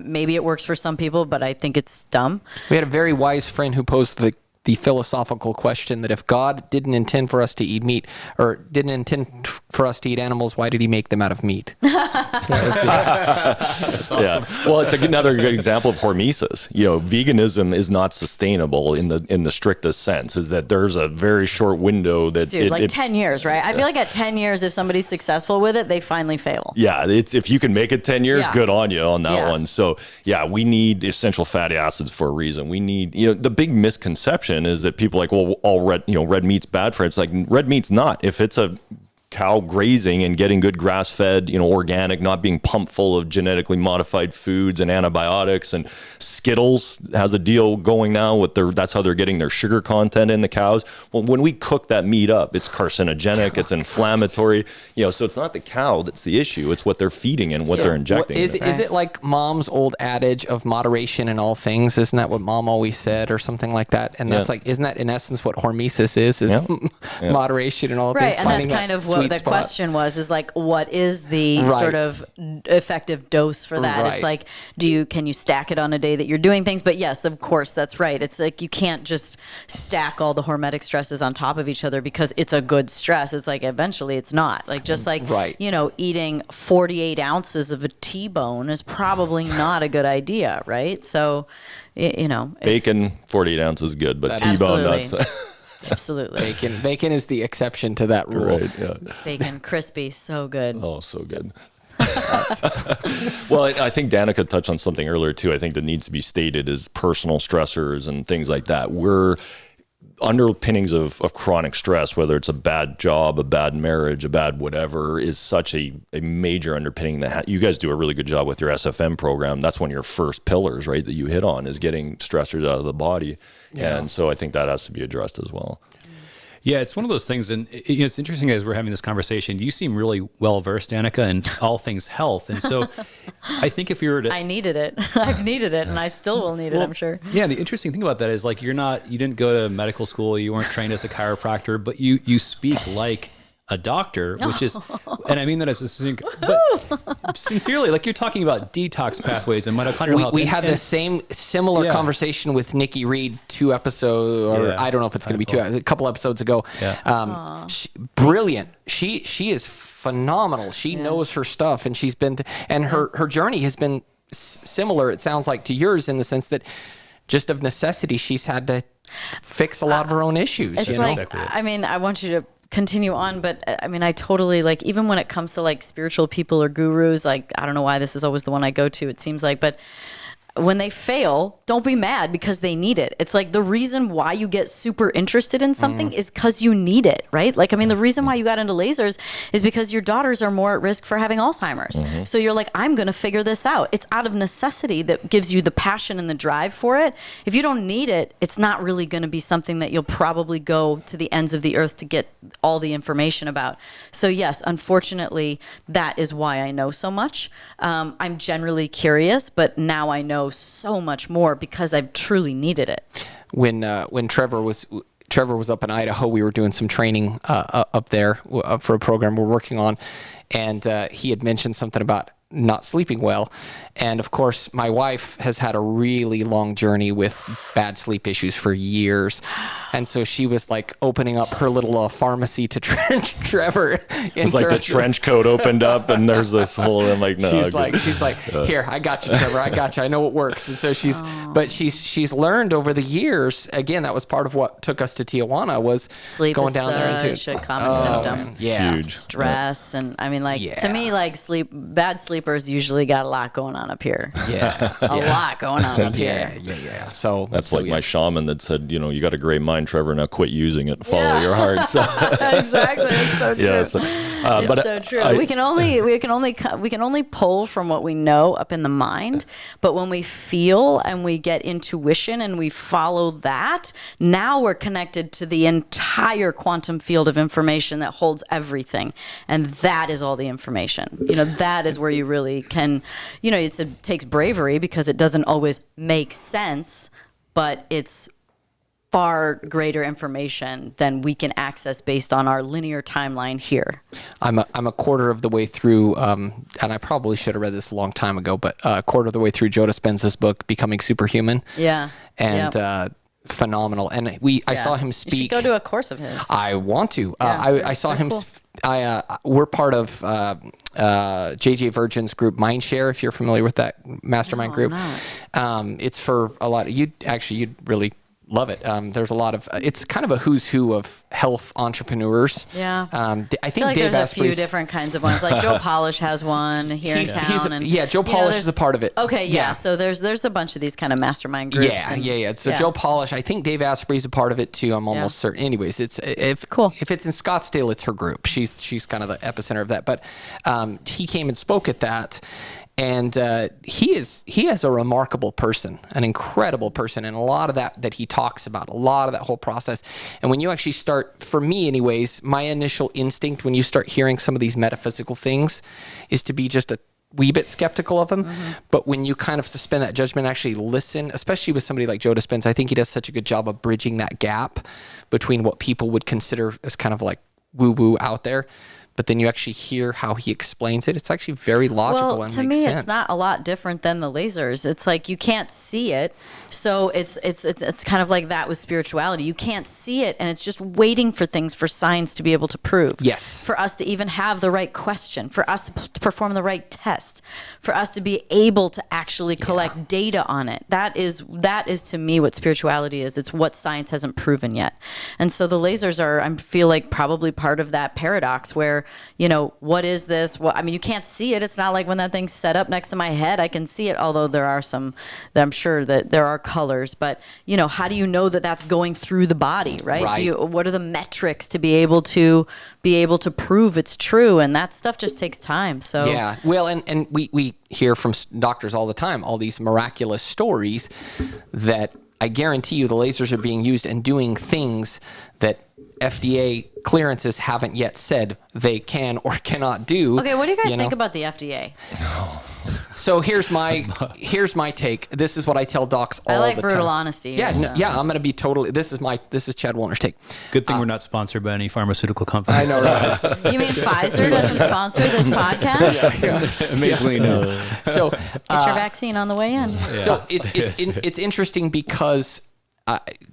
maybe it works for some people, but I think it's dumb. We had a very wise friend who posed the philosophical question that if God didn't intend for us to eat meat, or didn't intend for us to eat animals, why did he make them out of meat? That's awesome. Yeah. Well, it's another good example of hormesis. Veganism is not sustainable in the strictest sense, is that there's a very short window that... Dude, 10 years, right? I feel like at 10 years, if somebody's successful with it, they finally fail. Yeah, if you can make it 10 years, Yeah. good on you on that Yeah. one. So, yeah, we need essential fatty acids for a reason. We need, the big misconception is that people are like, well, all red meat's bad for it. It's like, red meat's not. If it's a cow grazing and getting good grass-fed, organic, not being pumped full of genetically modified foods and antibiotics, and Skittles has a deal going now with that's how they're getting their sugar content in the cows. Well, when we cook that meat up, it's carcinogenic, it's inflammatory, so it's not the cow that's the issue. It's what they're feeding and what they're injecting. Is it like mom's old adage of moderation in all things? Isn't that what mom always said, or something like that? And that's isn't that in essence what hormesis is moderation in all Right, things? and that's kind of what the question was, is like, what is the sort of effective dose for that? Right. It's like, can you stack it on a day that you're doing things? But yes, of course, that's right. It's like, you can't just stack all the hormetic stresses on top of each other because it's a good stress. It's like, eventually it's not. Like, just like, eating 48 ounces of a T-bone is probably not a good idea, right? So, bacon, 48 ounces is good, but T-bone nuts. Absolutely. Bacon is the exception to that rule. Right, yeah. Bacon, crispy, so good. Oh, so good. Well, I think Danica touched on something earlier too. I think that needs to be stated is personal stressors and things like that. We're underpinnings of chronic stress, whether it's a bad job, a bad marriage, a bad whatever, is such a major underpinning that you guys do a really good job with your SFM program. That's one of your first pillars, right, that you hit on, is getting stressors out of the body. Yeah. And so I think that has to be addressed as well. Yeah, it's one of those things, and it's interesting as we're having this conversation. You seem really well versed, Danica, in all things health, and so I think if you were to, I needed it. I've needed it, and I still will need it. I'm sure. Yeah, the interesting thing about that is like you didn't go to medical school, you weren't trained as a chiropractor, but you speak like a doctor, which is, and I mean that as a, but sincerely, like you're talking about detox pathways and mitochondrial health. We had the similar conversation with Nikki Reed 2 episodes, or I don't know if it's going to be a couple episodes ago. Yeah. Brilliant. She is phenomenal. She knows her stuff, and she's been, and her journey has been similar, it sounds like, to yours, in the sense that just of necessity, she's had to fix a lot of her own issues. It's like, I mean, I want you to continue on, but I mean, I totally, like, even when it comes to like spiritual people or gurus, like, I don't know why this is always the one I go to, it seems like, but when they fail, don't be mad because they need it. It's like the reason why you get super interested in something is because you need it, right? Like, I mean, the reason why you got into lasers is because your daughters are more at risk for having Alzheimer's. So you're like, I'm going to figure this out. It's out of necessity that gives you the passion and the drive for it. If you don't need it, it's not really going to be something that you'll probably go to the ends of the earth to get all the information about. So yes, unfortunately, that is why I know so much. I'm generally curious, but now I know so much more because I've truly needed it. When Trevor was up in Idaho, we were doing some training up there for a program we're working on, and he had mentioned something about not sleeping well. And of course, my wife has had a really long journey with bad sleep issues for years. And so she was like opening up her little pharmacy to Trevor. It's like the trench coat opened up and there's this whole, I'm like, no. She's like, here, I got you, Trevor. I got you. I know it works. And so she's learned over the years, again, that was part of what took us to Tijuana, was sleep going is down there and such a common symptom. Yeah. Huge. Stress. And I mean, like, to me, like bad sleepers usually got a lot going on up here. Yeah. A lot going on up here. Yeah. So that's like my shaman that said, you got a great mind, Trevor, now quit using it and follow your heart. So. Exactly. It's so true. Yeah, It's so true. We can only pull from what we know up in the mind, but when we feel and we get intuition and we follow that, now we're connected to the entire quantum field of information that holds everything, and that is all the information. That is where you really can. It takes bravery because it doesn't always make sense, but it's far greater information than we can access based on our linear timeline here. I'm a quarter of the way through, and I probably should have read this a long time ago, but a quarter of the way through Joe Dispenza's book, Becoming Superhuman. Yeah. And Yep. I saw him speak. You should go to a course of his. I want to. Yeah, I saw they're him. cool. We're part of JJ Virgin's group Mindshare. If you're familiar with that mastermind group, it's for a lot. You'd really love it. There's a lot of. It's kind of a who's who of health entrepreneurs. Yeah. I think like Dave there's a few Asprey's. different kinds of ones. Like Joe Polish has one here in town. Joe Polish is a part of it. Okay, yeah. So there's a bunch of these kind of mastermind groups. Yeah. So Joe Polish, I think Dave Asprey's a part of it too. I'm almost certain. Anyways, if it's in Scottsdale, it's her group. She's kind of the epicenter of that. But he came and spoke at that. And he is a remarkable person, an incredible person, and a lot of that he talks about, a lot of that whole process. And when you actually start, for me anyways, my initial instinct when you start hearing some of these metaphysical things is to be just a wee bit skeptical of them. Mm-hmm. But when you kind of suspend that judgment, actually listen, especially with somebody like Joe Dispenza, I think he does such a good job of bridging that gap between what people would consider as kind of like woo-woo out there. But then you actually hear how he explains it. It's actually very logical and makes sense. To me, it's not a lot different than the lasers. It's like you can't see it, so it's kind of like that with spirituality. You can't see it, and it's just waiting for things for science to be able to prove. Yes. For us to even have the right question, for us to perform the right test, for us to be able to actually collect data on it. That is to me what spirituality is. It's what science hasn't proven yet, and so the lasers are, I feel like, probably part of that paradox where, what is this? Well, I mean, you can't see it. It's not like when that thing's set up next to my head, I can see it, although there are some, I'm sure that there are colors, but, how do you know that that's going through the body, right? Right. What are the metrics to be able to prove it's true? And that stuff just takes time. So yeah, well, and we hear from doctors all the time, all these miraculous stories that I guarantee you the lasers are being used and doing things that FDA clearances haven't yet said they can or cannot do. Okay, what do you guys think about the FDA? So here's my take. This is what I tell docs all the time. I like brutal honesty. Yeah, I'm going to be totally. This is Chad Woolner's take. Good thing we're not sponsored by any pharmaceutical company. I know, right? You mean Pfizer doesn't sponsor this podcast? Amazingly, no. So get your vaccine on the way in. Yeah. So it's interesting because.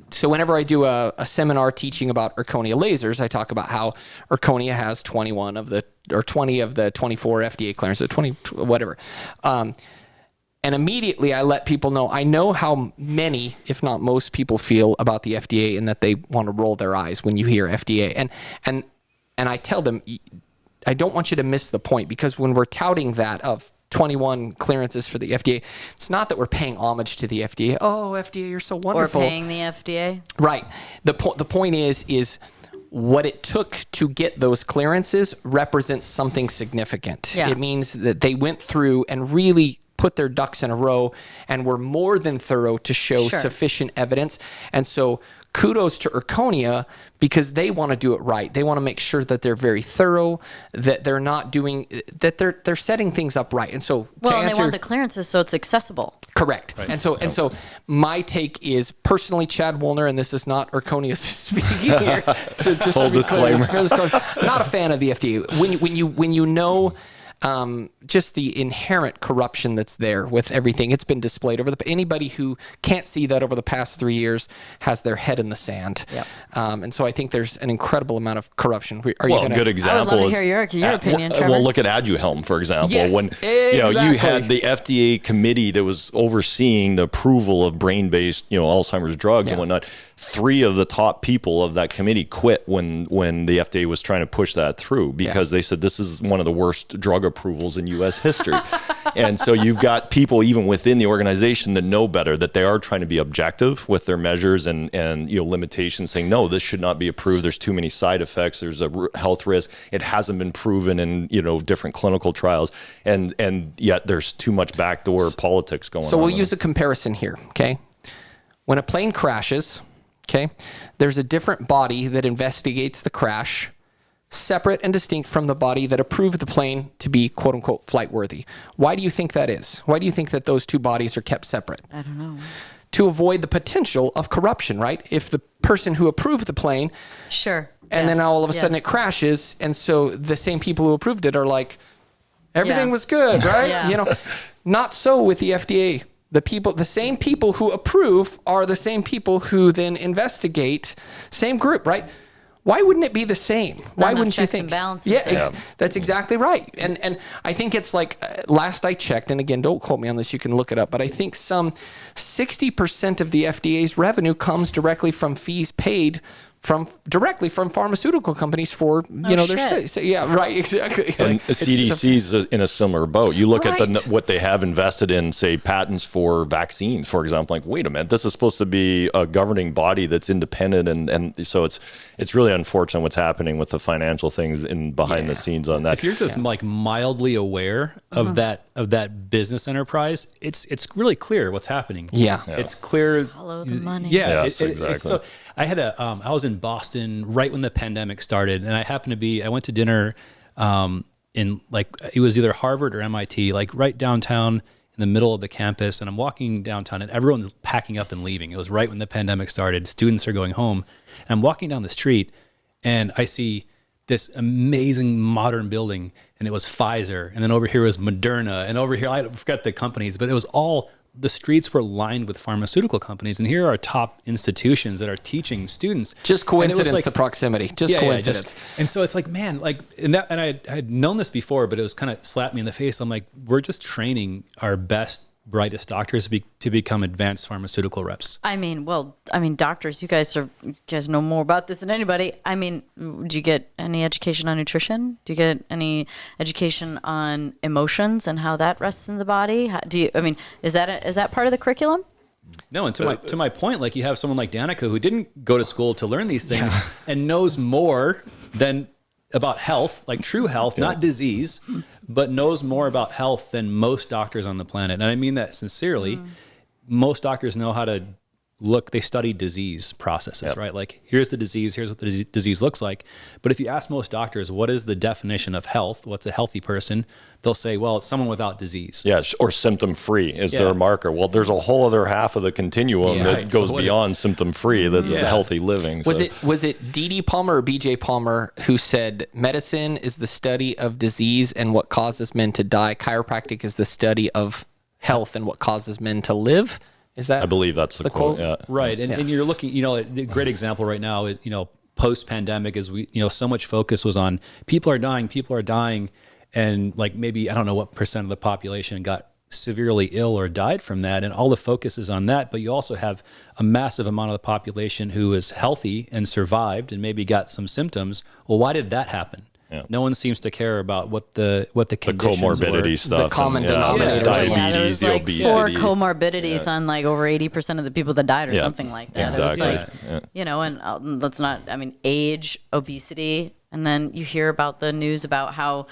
So whenever I do a seminar teaching about Erconia lasers, I talk about how Erconia has 20 of the 24 FDA clearances, 20 whatever. And immediately I let people know, I know how many, if not most people feel about the FDA and that they want to roll their eyes when you hear FDA. And I tell them, I don't want you to miss the point, because when we're touting that of 21 clearances for the FDA, it's not that we're paying homage to the FDA. Oh, FDA, you're so wonderful. Or paying the FDA. Right. The point is what it took to get those clearances represents something significant. Yeah. It means that they went through and really put their ducks in a row and were more than thorough to show sufficient evidence. And so kudos to Erconia, because they want to do it right. They want to make sure that they're very thorough, that they're not doing, that they're setting things up right. And so they want the clearances so it's accessible. Correct. Right. And so my take is personally Chad Woolner, and this is not Erconia speaking here. So just full disclaimer. Not a fan of the FDA. When you know just the inherent corruption that's there with everything. It's been displayed anybody who can't see that over the past 3 years has their head in the sand. Yep. And so I think there's an incredible amount of corruption. A good example I would love to hear your opinion, Trevor. Well, look at Aduhelm, for example. Yes, when you had the FDA committee that was overseeing the approval of brain-based, Alzheimer's drugs and whatnot. 3 of the top people of that committee quit when the FDA was trying to push that through, because they said this is one of the worst drug approvals in U.S. history. And so you've got people even within the organization that know better, that they are trying to be objective with their measures and limitations, saying, no, this should not be approved. There's too many side effects. There's a health risk. It hasn't been proven in different clinical trials. And yet there's too much backdoor politics going on. So we'll use a comparison here, okay? When a plane crashes, okay, there's a different body that investigates the crash, separate and distinct from the body that approved the plane to be quote unquote flight worthy. Why do you think that is? Why do you think that those two bodies are kept separate? I don't know. to avoid the potential of corruption, right? If the person who approved the plane, Sure. and then all of a sudden it yes. crashes, and so the same people who approved it are like, everything Yeah. was good, right? Yeah. Not so with the FDA. The same people who approve are the same people who then investigate. Same group, right? Why wouldn't it be the same? Why enough wouldn't you checks think? and balances Yeah, there. that's exactly right. And I think it's like last I checked, and again, don't quote me on this. You can look it up. But I think some 60% of the FDA's revenue comes directly from fees paid directly from pharmaceutical companies for their shit. studies. So, yeah, right, exactly. And the CDC's in a similar boat. You look at Right. what they have invested in, say, patents for vaccines, for example. Like, wait a minute, this is supposed to be a governing body that's independent, and so it's really unfortunate what's happening with the financial things behind the scenes on that. If you're just like mildly aware of that business enterprise, it's really clear what's happening. Yeah. It's clear. Follow the money. Yeah, Yes, exactly. It's so I had I was in Boston right when the pandemic started, and I went to dinner in like, it was either Harvard or MIT, like right downtown in the middle of the campus, and I'm walking downtown and everyone's packing up and leaving. It was right when the pandemic started. Students are going home. And I'm walking down the street and I see this amazing modern building, and it was Pfizer, and then over here was Moderna, and over here, I forget the companies, but it was all, the streets were lined with pharmaceutical companies, and here are top institutions that are teaching students. Just coincidence, like, the proximity. Just coincidence. and so it's like, man, like, and I had known this before, but it was kind of slapped me in the face. I'm like, we're just training our best, brightest doctors to become advanced pharmaceutical reps. Doctors, you guys know more about this than anybody. I mean, do you get any education on nutrition? Do you get any education on emotions and how that rests in the body? Is that part of the curriculum? No, and to my point, like, you have someone like Danica who didn't go to school to learn these things and knows more than about health, like true health, not disease, but knows more about health than most doctors on the planet. And I mean that sincerely. Most doctors know how to they study disease processes, right? Like, here's the disease, here's what the disease looks like. But if you ask most doctors, what is the definition of health? What's a healthy person? They'll say, well, it's someone without disease. Yeah, or symptom-free is their marker. Well, there's a whole other half of the continuum that goes beyond symptom-free. That's healthy living. Was it D.D. Palmer or B.J. Palmer who said medicine is the study of disease and what causes men to die? Chiropractic is the study of health and what causes men to live? Is that? I believe that's the quote. Yeah. Right. And you're looking, a great example right now, post-pandemic is so much focus was on people are dying. And like, maybe, I don't know what percent of the population got severely ill or died from that. And all the focus is on that. But you also have a massive amount of the population who is healthy and survived and maybe got some symptoms. Well, why did that happen? Yeah. No one seems to care about what the conditions comorbidity were. stuff, the common denominator, diabetes, there was the like 4 obesity, comorbidities on like over 80% of the people that died, or something like that. Exactly. It was like, and let's not. I mean, age, obesity, and then you hear about the news about how,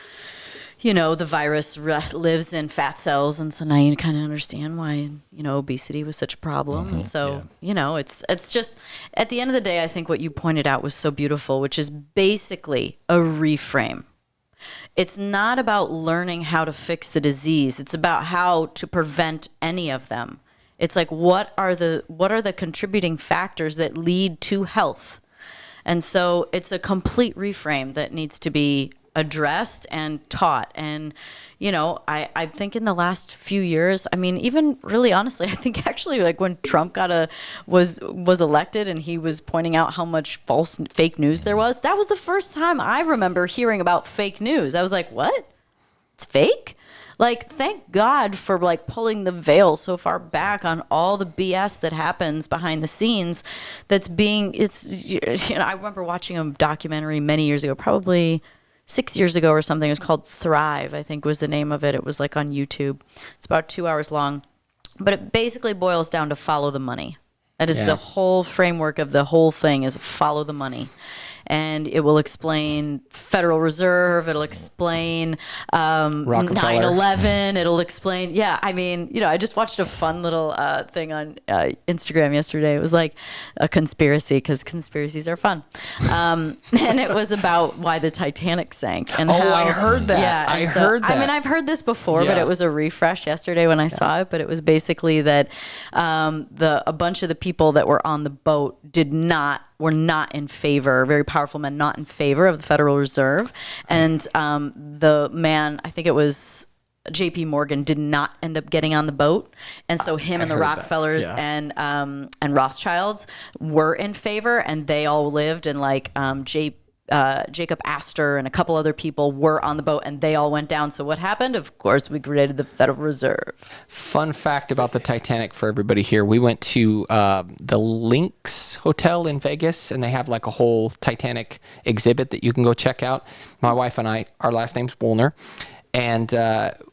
the virus lives in fat cells, and so now you kind of understand why obesity was such a problem. And so it's just, at the end of the day, I think what you pointed out was so beautiful, which is basically a reframe. It's not about learning how to fix the disease. It's about how to prevent any of them. It's like, what are the contributing factors that lead to health? And so it's a complete reframe that needs to be addressed and taught. And I think in the last few years, I mean, even really honestly, I think actually, like, when Trump was elected and he was pointing out how much fake news there was, that was the first time I remember hearing about fake news. I was like, what? It's fake? Like, thank God for like pulling the veil so far back on all the BS that happens behind the scenes. I remember watching a documentary many years ago, probably 6 years ago or something. It was called Thrive, I think was the name of it. It was like on YouTube. It's about 2 hours long, but it basically boils down to follow the money. That is the whole framework of the whole thing, is follow the money. and it will explain Federal Reserve. It'll explain 9/11. It'll explain. Yeah, I mean, I just watched a fun little thing on Instagram yesterday. It was like a conspiracy, because conspiracies are fun, and it was about why the Titanic sank. And I heard that. Yeah, I heard that. I mean, I've heard this before, but Yeah. it was a refresh yesterday when I saw it. But it was basically that a bunch of the people that were on the boat were not in favor, very powerful men, not in favor of the Federal Reserve. And the man, I think it was J.P. Morgan, did not end up getting on the boat. And so him and the Rockefellers and Rothschilds were in favor, and they all lived, and like Jacob Astor and a couple other people were on the boat, and they all went down. So what happened? Of course, we created the Federal Reserve. Fun fact about the Titanic for everybody here. We went to the Lynx Hotel in Vegas, and they have like a whole Titanic exhibit that you can go check out. My wife and I, our last name's Woolner, and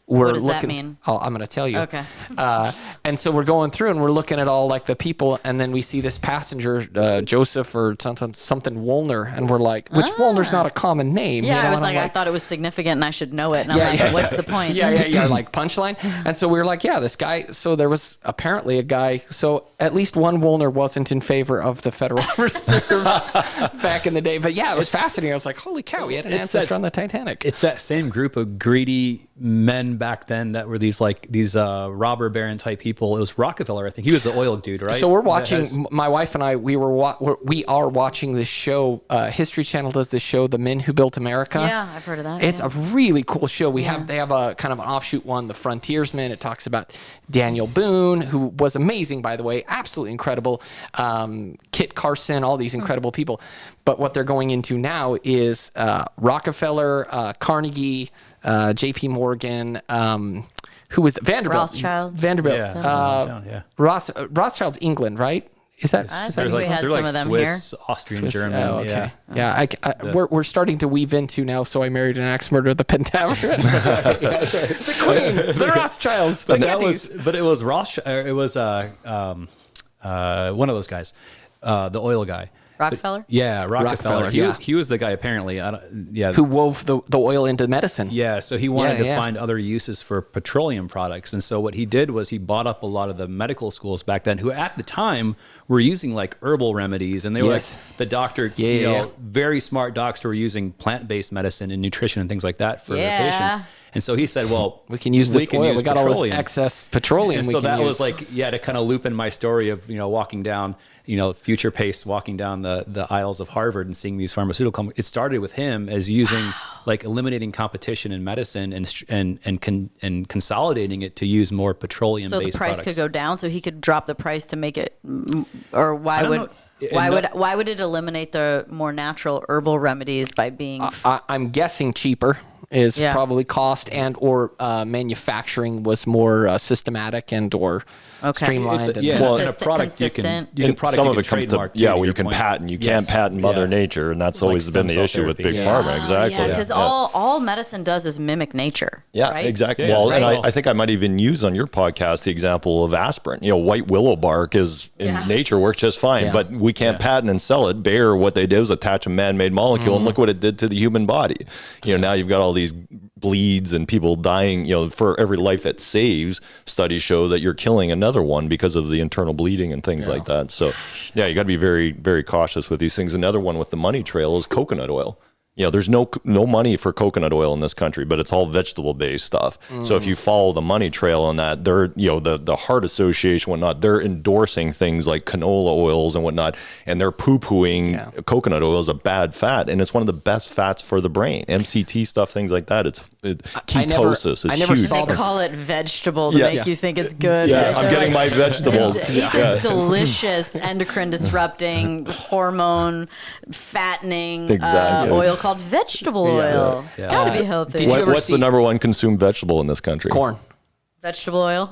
we're What does looking. that mean? Oh, I'm going to tell you. Okay. And so we're going through, and we're looking at all like the people, and then we see this passenger, Joseph or something Woolner, and we're like, which Woolner's not a common name. Yeah, you know? I was And I'm like, I thought it was significant and I should know it. And I'm like, what's the point? Yeah, like punchline. And so we were like, yeah, this guy. So there was apparently a guy. So at least one Woolner wasn't in favor of the Federal Reserve back in the day. But yeah, it was fascinating. I was like, holy cow, we had an ancestor on the Titanic. It's that same group of greedy men back then that were these robber baron type people. It was Rockefeller, I think. He was the oil dude, right? So we're watching. My wife and I. We are watching this show. History Channel does this show, The Men Who Built America. Yeah, I've heard of that. It's a really cool show. They have a kind of an offshoot one, The Frontiersman. It talks about Daniel Boone, who was amazing, by the way, absolutely incredible. Kit Carson, all these incredible people. But what they're going into now is Rockefeller, Carnegie, J.P. Morgan, who was Vanderbilt? Vanderbilt. Yeah. Rothschild's England, right? Is that? I is think that we had they're some like of them Swiss, here. Austrian, Swiss? German. Oh, okay. Yeah. We're starting to weave into now. So I married an axe murderer, the Pentaveret. The Queen, the Rothschilds, the Gettys. But it was Rothschild. It was one of those guys, the oil guy. Rockefeller? Yeah, Rockefeller. Rockefeller, He was the guy apparently. Who wove the oil into medicine. Yeah, so he wanted to find other uses for petroleum products. And so what he did was he bought up a lot of the medical schools back then who at the time were using like herbal remedies. And they were like the doctor, very smart docs who were using plant-based medicine and nutrition and things like that for their patients. And so he said, well, we can use this oil. We got all this excess petroleum. And so that was like, to kind of loop in my story of, walking down, future pace, walking down the aisles of Harvard and seeing these pharmaceutical companies. It started with him as using like eliminating competition in medicine and consolidating it to use more petroleum-based products. So the price could go down, so he could drop the price to make it, or why would it eliminate the more natural herbal remedies by being? I'm guessing cheaper is probably cost, and or manufacturing was more systematic and or streamlined. And a product you can some of it comes to well, you can point. patent. You can't patent Mother Nature, and that's always been the issue with big pharma. Exactly. Because all medicine does is mimic nature. Yeah, right? exactly. Well, and I think I might even use on your podcast the example of aspirin. White willow bark is in nature works just fine, but we can't patent and sell it. Bayer, what they did was attach a man-made molecule, and look what it did to the human body. Now you've got all these bleeds and people dying. For every life it saves, studies show that you're killing another one because of the internal bleeding and things like that. So, you got to be very, very cautious with these things. Another one with the money trail is coconut oil. There's no money for coconut oil in this country, but it's all vegetable based stuff. So if you follow the money trail on that, they're the Heart Association, whatnot, they're endorsing things like canola oils and whatnot, and they're poo-pooing coconut oil as a bad fat, and it's one of the best fats for the brain. MCT stuff, things like that. Ketosis is huge. They call it vegetable to make you think it's good. Yeah, I'm getting my vegetables. Eat this delicious endocrine disrupting, hormone fattening oil called vegetable oil. It's got to be healthy. What's the number one consumed vegetable in this country? Corn. Vegetable oil.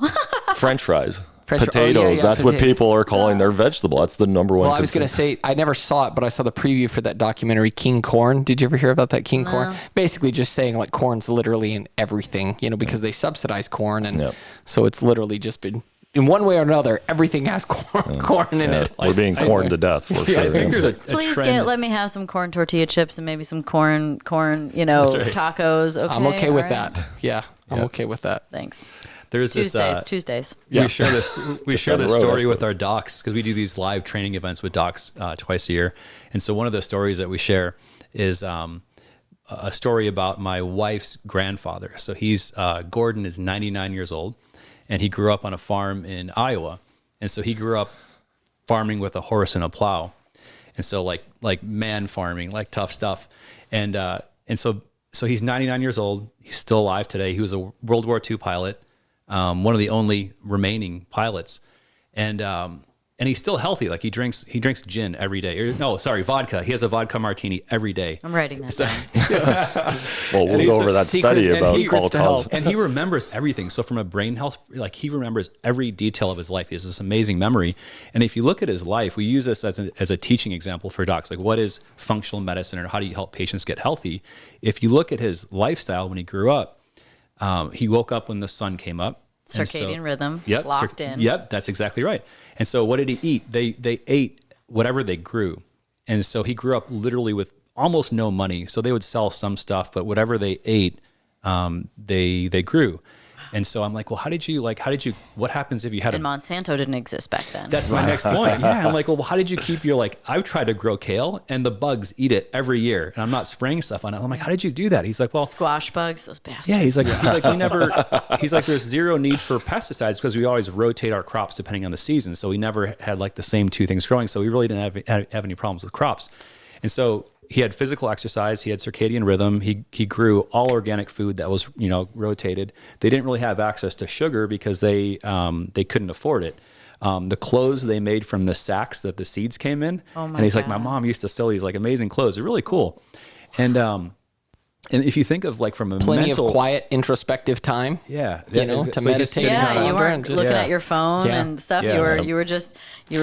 French fries. Potatoes. That's what people are calling their vegetable. That's the number one. Well, I was going to say, I never saw it, but I saw the preview for that documentary, King Corn. Did you ever hear about that King Corn? Basically just saying like corn's literally in everything, because they subsidize corn. And so it's literally just been in one way or another, everything has corn in it. We're being corned to death for sure. I think there's a Please trend. let me have some corn tortilla chips and maybe some corn, tacos. Okay, I'm okay all with right. that. Yeah, I'm okay with that. Thanks. There's Tuesdays. We share this. We share down the this road, I story with suppose. our docs because we do these live training events with docs twice a year. And so one of the stories that we share is a story about my wife's grandfather. So he's Gordon is 99 years old, and he grew up on a farm in Iowa. And so he grew up farming with a horse and a plow, and so like man farming, like tough stuff. And so he's 99 years old. He's still alive today. He was a World War II pilot. One of the only remaining pilots, and he's still healthy. Like he drinks gin every day. Vodka. He has a vodka martini every day. I'm writing that down. Well, we'll go over that study about secrets to all-cause. health. And he remembers everything. So from a brain health, like he remembers every detail of his life. He has this amazing memory. And if you look at his life, we use this as a teaching example for docs. Like what is functional medicine, or how do you help patients get healthy? If you look at his lifestyle when he grew up, he woke up when the sun came up. Circadian rhythm. Yep, Locked in. Yep, that's exactly right. And so what did he eat? They ate whatever they grew. And so he grew up literally with almost no money. So they would sell some stuff, but whatever they ate, they grew. And so I'm like, well, what happens if you had And Monsanto didn't exist back then. That's my next point. Yeah. I'm like, well, how did you keep I've tried to grow kale and the bugs eat it every year and I'm not spraying stuff on it. I'm like, how did you do that? He's like, well, Squash bugs, those bastards. yeah, he's like, there's zero need for pesticides because we always rotate our crops depending on the season. So we never had like the same two things growing. So we really didn't have any problems with crops. And so he had physical exercise. He had circadian rhythm. He grew all organic food that was, rotated. They didn't really have access to sugar because they couldn't afford it. The clothes they made from the sacks that the seeds came in. Oh my and he's like, God. my mom used to sell these like amazing clothes. They're really cool. And if you think of like from a Plenty mental, of quiet, introspective time. Yeah, You know, so to he's meditate sitting and around- Yeah, you Ponder weren't and just- looking Yeah. at your phone Yeah. and stuff. Yeah. You were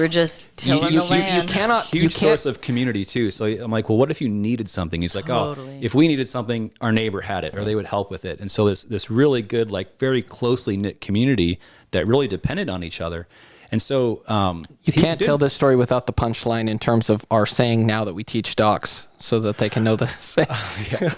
just tilling you the land. cannot Huge source of community too. So I'm like, well, what if you needed something? He's like, Totally. oh, if we needed something, our neighbor had it, or they would help with it. And so this really good, like very closely knit community that really depended on each other. And so You can't tell this story without the punchline in terms of our saying now that we teach docs so that they can know the saying.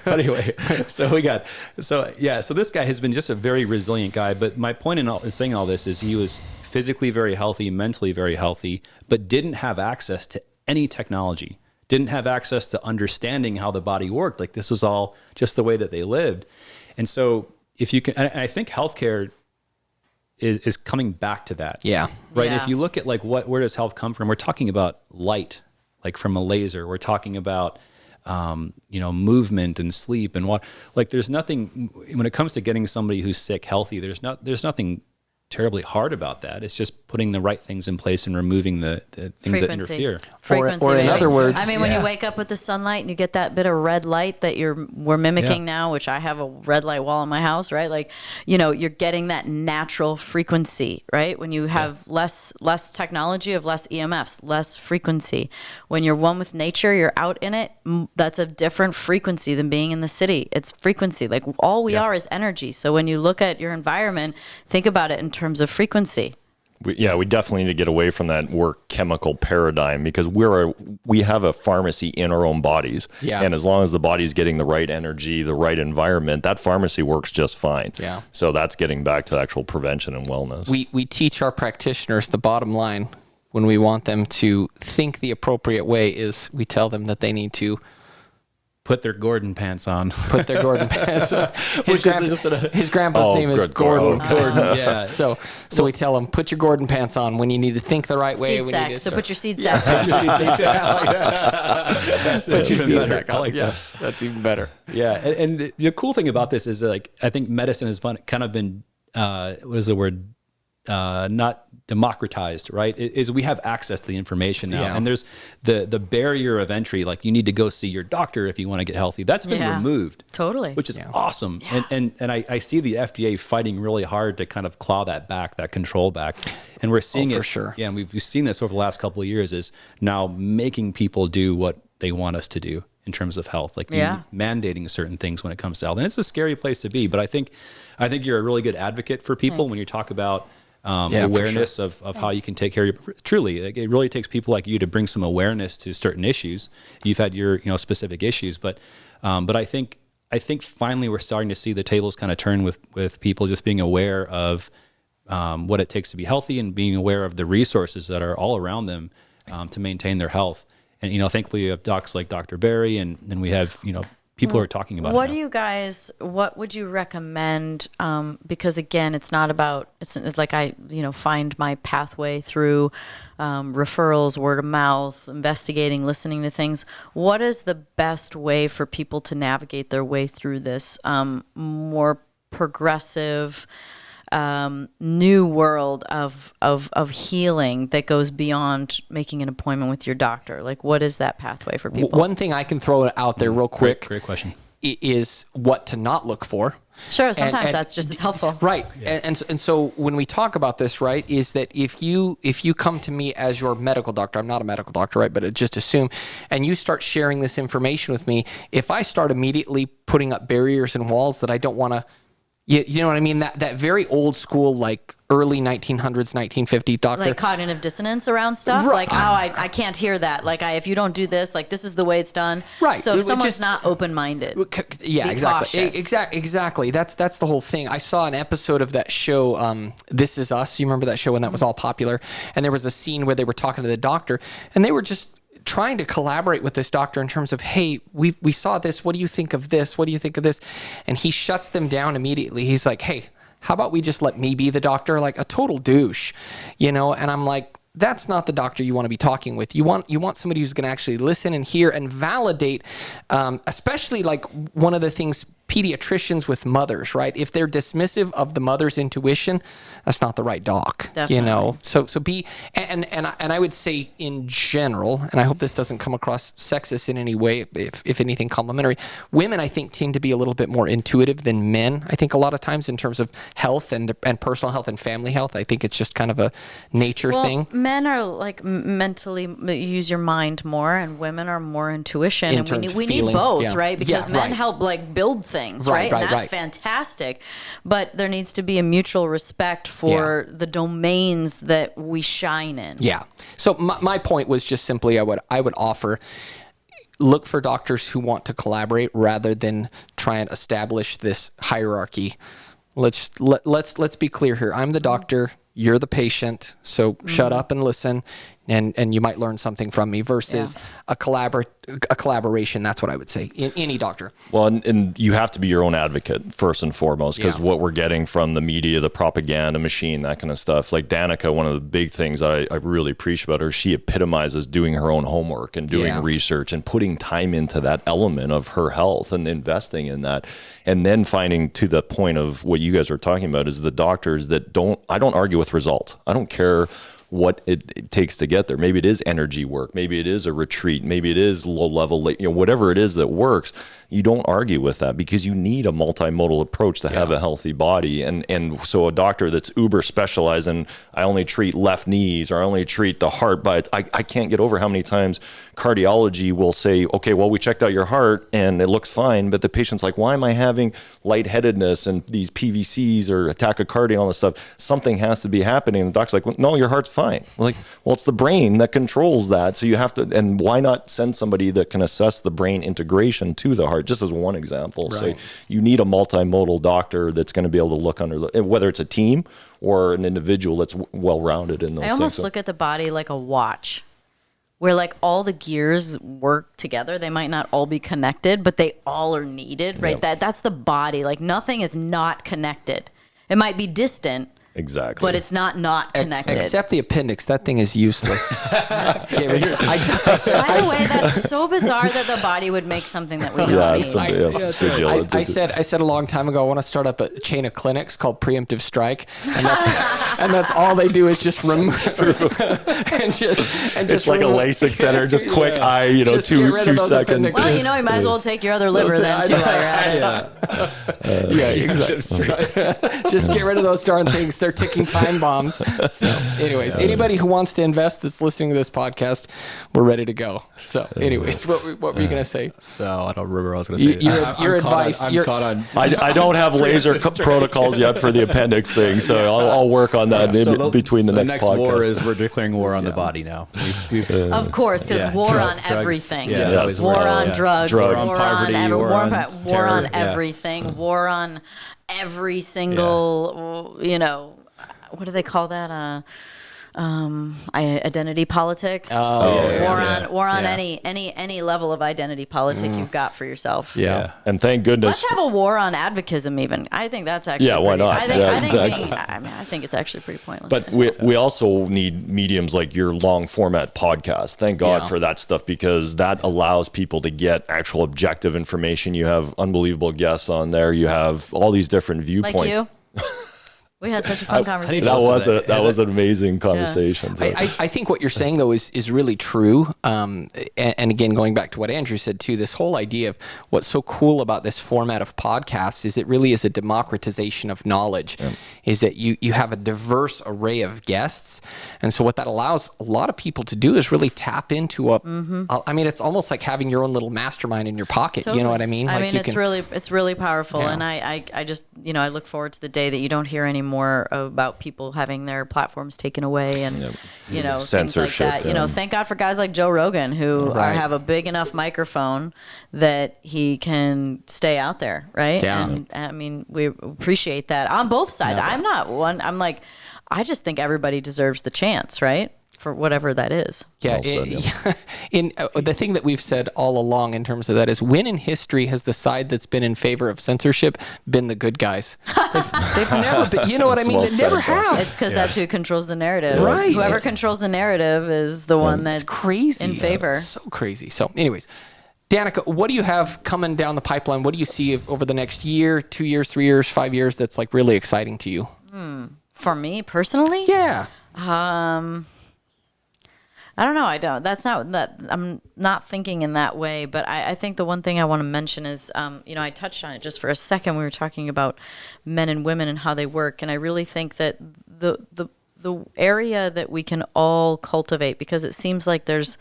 Anyway, so this guy has been just a very resilient guy. But my point in saying all this is he was physically very healthy, mentally very healthy, but didn't have access to any technology, didn't have access to understanding how the body worked. Like this was all just the way that they lived. And so if you can, and I think healthcare is coming back to that. Yeah. Right. Yeah. If you look at like where does health come from? We're talking about light, like from a laser. We're talking about, movement and sleep and what, like there's nothing, when it comes to getting somebody who's sick, healthy, there's nothing terribly hard about that. It's just putting the right things in place and removing the things that interfere. Frequency, Or in maybe. other words- I mean, when Yeah. you wake up with the sunlight and you get that bit of red light that we're mimicking now, which I have a red light wall in my house, right? Like, you're getting that natural frequency, right? When you have less technology of less EMFs, less frequency. When you're one with nature, you're out in it. That's a different frequency than being in the city. It's frequency. Like all we are is energy. So when you look at your environment, think about it in terms of frequency. We definitely need to get away from that work chemical paradigm because we have a pharmacy in our own bodies. Yeah. And as long as the body's getting the right energy, the right environment, that pharmacy works just fine. Yeah. So that's getting back to actual prevention and wellness. We teach our practitioners the bottom line when we want them to think the appropriate way is we tell them that they need to Put their Gordon pants on. put their Gordon pants on. Which is just His grandpa's name is good Gordon. Gordon. Yeah. So we tell them, put your Gordon pants on when you need to think the right way. Seed when sack. you need to So start. put your seed sack. Put your seed sack. I like Yeah. that. That's even better. Yeah, and the cool thing about this is like I think medicine has kind of been what is the word? Not democratized, right? Is we have access to the information now, Yeah. and there's the barrier of entry. Like you need to go see your doctor if you want to get healthy. That's been Yeah. removed, Totally. which is awesome. And I see the FDA fighting really hard to kind of claw that back, that control back. And we're seeing it for sure. Yeah, and we've seen this over the last couple of years is now making people do what they want us to do in terms of health, like mandating certain things when it comes to health. And it's a scary place to be, but I think you're a really good advocate for people when you talk about awareness of how you can take care of your, truly, like, it really takes people like you to bring some awareness to certain issues. You've had your, specific issues, but I think finally we're starting to see the tables kind of turn with people just being aware of what it takes to be healthy and being aware of the resources that are all around them to maintain their health. And, thankfully we have docs like Dr. Berry and we have, people who are talking about what it now. What would you recommend? Because again, it's not about, it's like I, find my pathway through referrals, word of mouth, investigating, listening to things. What is the best way for people to navigate their way through this more progressive, new world of healing that goes beyond making an appointment with your doctor? Like, what is that pathway for people? One thing I can throw out there real quick. Great question. Is what to not look for. Sure, sometimes that's just as helpful. Right. Yeah. And so when we talk about this, right, is that if you come to me as your medical doctor, I'm not a medical doctor, right, but just assume, and you start sharing this information with me, if I start immediately putting up barriers and walls that I don't want to, you know what I mean? That very old school, like early 1900s, 1950 doctor. Like cognitive dissonance around stuff? Right. Like, I can't hear that. Like, if you don't do this, like, this is the way it's done. Right. So if someone's not open-minded, yeah, be exactly. cautious. Exactly. That's the whole thing. I saw an episode of that show, This Is Us. You remember that show when that was all popular? And there was a scene where they were talking to the doctor, and they were just trying to collaborate with this doctor in terms of, hey, we saw this. What do you think of this? What do you think of this? And he shuts them down immediately. He's like, hey, how about we just let me be the doctor? Like a total douche, And I'm like, that's not the doctor you want to be talking with. You want somebody who's going to actually listen and hear and validate, especially like one of the things pediatricians with mothers, right? If they're dismissive of the mother's intuition, that's not the right doc. Definitely. So be and I would say in general, and I hope this doesn't come across sexist in any way, if anything complimentary, women I think tend to be a little bit more intuitive than men. I think a lot of times in terms of health and personal health and family health, I think it's just kind of a nature thing. Men are like mentally use your mind more, and women are more intuition, and we need both, right? Because men help like build things. Right? And that's fantastic. But there needs to be a mutual respect for the domains that we shine in. Yeah. So my point was just simply I would offer, look for doctors who want to collaborate rather than try and establish this hierarchy. Let's be clear here. I'm the doctor, you're the patient, so shut up and listen, and you might learn something from me versus a collaboration. That's what I would say in any doctor. Well, and you have to be your own advocate first and foremost, because what we're getting from the media, the propaganda machine, that kind of stuff. Like Danica, one of the big things I really appreciate about her, she epitomizes doing her own homework and doing research and putting time into that element of her health and investing in that. And then finding, to the point of what you guys were talking about, is the doctors that I don't argue with results. I don't care what it takes to get there. Maybe it is energy work. Maybe it is a retreat. Maybe it is low level, whatever it is that works. You don't argue with that, because you need a multimodal approach to have a healthy body. And so a doctor that's uber specialized and I only treat left knees, or I only treat the heart, but I can't get over how many times cardiology will say, okay, well, we checked out your heart and it looks fine, but the patient's like, why am I having lightheadedness and these PVCs or tachycardia and all this stuff? Something has to be happening. And the doctor's like, well, no, your heart's fine. We're like, well, it's the brain that controls that. So you have to, and why not send somebody that can assess the brain integration to the heart, just as one example. Right. So you need a multimodal doctor that's going to be able to look under, whether it's a team or an individual that's well-rounded in those things. I almost look at the body like a watch, where like all the gears work together. They might not all be connected, but they all are needed, right? Yep. That's the body. Like nothing is not connected. It might be distant. Exactly. But it's not connected. Except the appendix. That thing is useless. By the way, that's so bizarre that the body would make something that we don't need. I said a long time ago, I want to start up a chain of clinics called Preemptive Strike, and that's all they do is just remove and just it's like a LASIK center, just quick eye, 2 seconds. Well, you might as well take your other liver then too while you're at it. Exactly. Just get rid of those darn things. they're ticking time bombs. So anyways, anybody who wants to invest that's listening to this podcast, we're ready to go. So anyways, what were you going to say? No, I don't remember what I was going to say. Your advice. I'm caught on. I don't have laser protocols yet for the appendix thing, so I'll work on that between the next podcast. The next war is we're declaring war on the body now. Of course, because war on everything. War on drugs, war on poverty, war on everything, war on every single, what do they call that? Identity politics. War on any level of identity politic you've got for yourself. Yeah. And thank goodness. Let's have a war on advocatism even. I think that's actually why not? I think it's actually pretty pointless. But we also need mediums like your long format podcast. Thank God for that stuff, because that allows people to get actual objective information. You have unbelievable guests on there. You have all these different viewpoints. Like you. We had such a fun conversation. That was an amazing conversation. Yeah. I think what you're saying, though, is really true. And again, going back to what Andrew said, too, this whole idea of what's so cool about this format of podcasts is it really is a democratization of knowledge, is that you have a diverse array of guests. And so what that allows a lot of people to do is really tap into I mean, it's almost like having your own little mastermind in your pocket. Totally. You know what I mean? It's really powerful. Yeah. And I just, I look forward to the day that you don't hear any more about people having their platforms taken away and things like that. Thank God for guys like Joe Rogan who have a big enough microphone that he can stay out there, right? Yeah. And I mean, we appreciate that on both sides. I'm not one. I'm like, I just think everybody deserves the chance, right? For whatever that is. The thing that we've said all along in terms of that is, when in history has the side that's been in favor of censorship been the good guys? They've never been, you know what I mean? They never have. It's because that's who controls the narrative. Right. Whoever controls the narrative is the one that's crazy in favor. So crazy. So anyways, Danica, what do you have coming down the pipeline? What do you see over the next year, 2 years, 3 years, 5 years that's like really exciting to you? For me personally? Yeah. I don't know. I don't. That's not that. I'm not thinking in that way. But I think the one thing I want to mention is, I touched on it just for a second. We were talking about men and women and how they work, and I really think that the area that we can all cultivate, because it seems like there's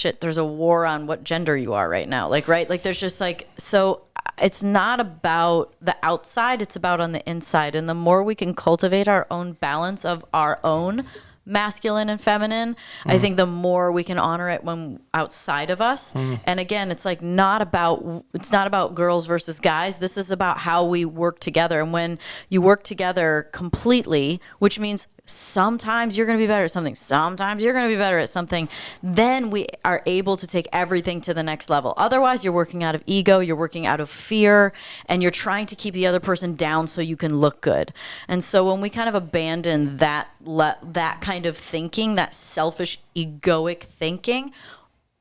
a war on what gender you are right now. Like there's just so. It's not about the outside. It's about on the inside. And the more we can cultivate our own balance of our own masculine and feminine, I think the more we can honor it when outside of us. And again, it's not about girls versus guys. This is about how we work together. And when you work together completely, which means sometimes you're going to be better at something, sometimes you're going to be better at something, then we are able to take everything to the next level. Otherwise, you're working out of ego, you're working out of fear, and you're trying to keep the other person down so you can look good. And so when we kind of abandon that kind of thinking, that selfish, egoic thinking,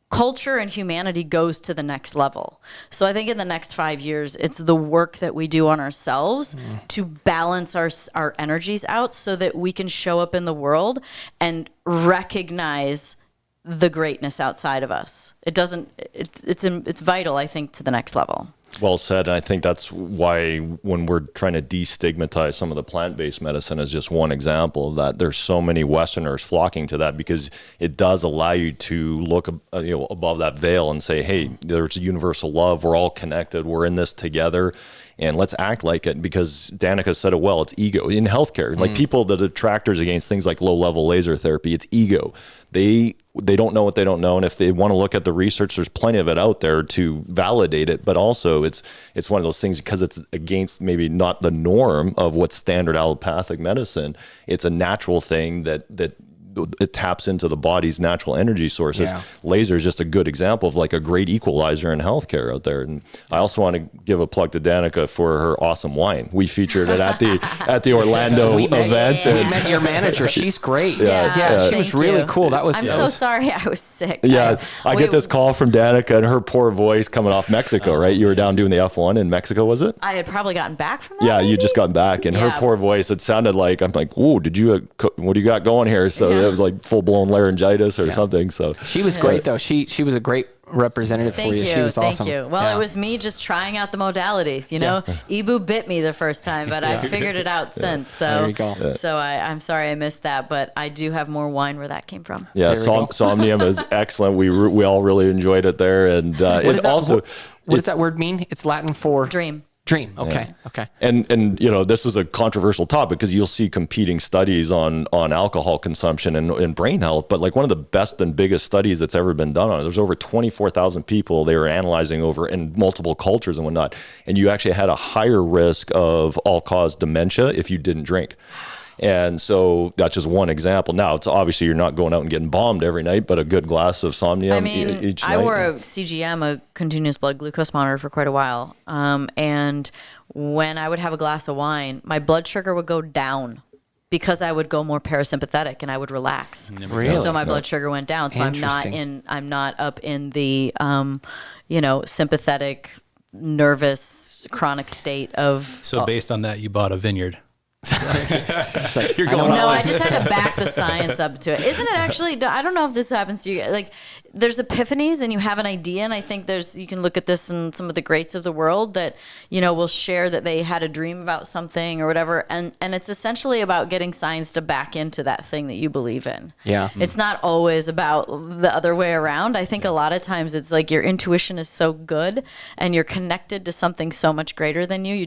culture and humanity goes to the next level. So I think in the next 5 years, it's the work that we do on ourselves to balance our energies out so that we can show up in the world and recognize the greatness outside of us. It's vital, I think, to the next level. Well said. And I think that's why when we're trying to destigmatize some of the plant-based medicine as just one example of that, there's so many Westerners flocking to that, because it does allow you to look above that veil and say, hey, there's a universal love. We're all connected. We're in this together. And let's act like it, because Danica said it well. It's ego in healthcare. Like people, the detractors against things like low-level laser therapy, it's ego. They don't know what they don't know, and if they want to look at the research, there's plenty of it out there to validate it. But also, it's one of those things, because it's against maybe not the norm of what's standard allopathic medicine. It's a natural thing that it taps into the body's natural energy sources. Yeah. Laser is just a good example of like a great equalizer in healthcare out there. And I also want to give a plug to Danica for her awesome wine. We featured it at the Orlando event. We met your manager. She's great. Yeah, she was really cool. I'm so sorry I was sick. Yeah, I get this call from Danica and her poor voice coming off Mexico, right? You were down doing the F1 in Mexico, was it? I had probably gotten back from that. Yeah, you just gotten back, and her poor voice, it sounded like, I'm like, "Ooh, what do you got going here?" So it was like full blown laryngitis or something. So she was great though. She was a great representative for you. She was awesome. Thank you. Well, it was me just trying out the modalities. Ibu bit me the first time, but I figured it out since. So there you go. So I'm sorry I missed that, but I do have more wine where that came from. Yeah, Somnium is excellent. We all really enjoyed it there, and it also. What does that word mean? It's Latin for dream. Dream. Okay. Okay. And this is a controversial topic because you'll see competing studies on alcohol consumption and brain health. But like one of the best and biggest studies that's ever been done on it, there's over 24,000 people they were analyzing over in multiple cultures and whatnot. And you actually had a higher risk of all-cause dementia if you didn't drink. And so that's just one example. Now, it's obviously you're not going out and getting bombed every night, but a good glass of Somnium each night. I wore a CGM, a continuous blood glucose monitor, for quite a while. And when I would have a glass of wine, my blood sugar would go down because I would go more parasympathetic and I would relax. Really? So my blood sugar went down. So I'm not up in the sympathetic, nervous, chronic state of. So based on that, you bought a vineyard. You're going No, I just had to back the science up to it. Isn't it actually? I don't know if this happens to you. Like, there's epiphanies, and you have an idea, and I think you can look at this in some of the greats of the world that will share that they had a dream about something or whatever, and it's essentially about getting science to back into that thing that you believe in. Yeah, it's not always about the other way around. I think a lot of times it's like your intuition is so good, and you're connected to something so much greater than you. You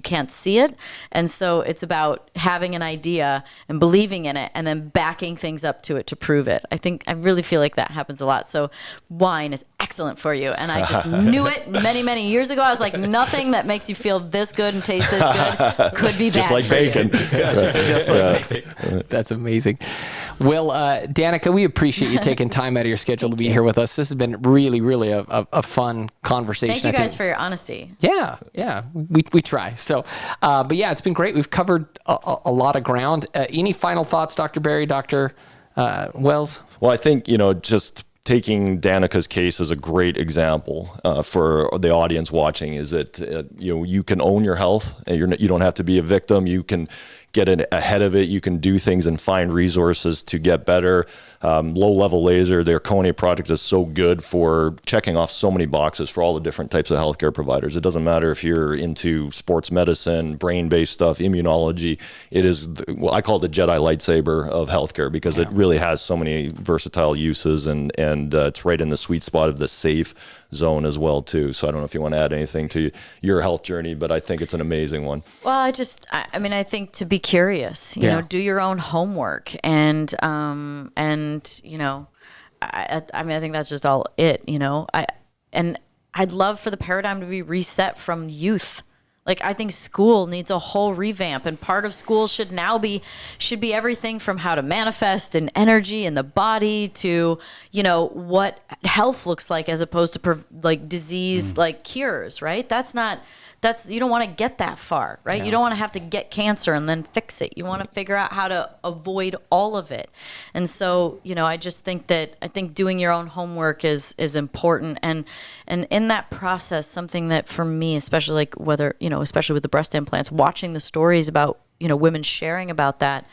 can't see it, and so it's about having an idea and believing in it and then backing things up to it to prove it. I really feel like that happens a lot. So wine is excellent for you. And I just knew it many, many years ago. I was like, nothing that makes you feel this good and taste this good could be bad. Just like bacon. Just like bacon. That's amazing. Well, Danica, we appreciate you taking time out of your schedule to be here with us. This has been really, really a fun conversation. Thank you guys for your honesty. Yeah, we try. So, but yeah, it's been great. We've covered a lot of ground. Any final thoughts, Dr. Berry, Dr. Wells? Well, I think, just taking Danica's case as a great example for the audience watching is that, you can own your health. You don't have to be a victim. You can get ahead of it. You can do things and find resources to get better. Low-level laser, their Konya product is so good for checking off so many boxes for all the different types of healthcare providers. It doesn't matter if you're into sports medicine, brain-based stuff, immunology. It is, I call it the Jedi lightsaber of healthcare because it really has so many versatile uses and it's right in the sweet spot of the safe zone as well too. So I don't know if you want to add anything to your health journey, but I think it's an amazing one. Well, I think to be curious, do your own homework and I think that's just all it, I'd love for the paradigm to be reset from youth. Like, I think school needs a whole revamp, and part of school should be everything from how to manifest and energy in the body to, what health looks like as opposed to disease, like cures, right? You don't want to get that far, right? No. You don't want to have to get cancer and then fix it. You want to figure out how to avoid all of it. And so, I just think doing your own homework is important. And in that process, something that for me, especially especially with the breast implants, watching the stories about, women sharing about that,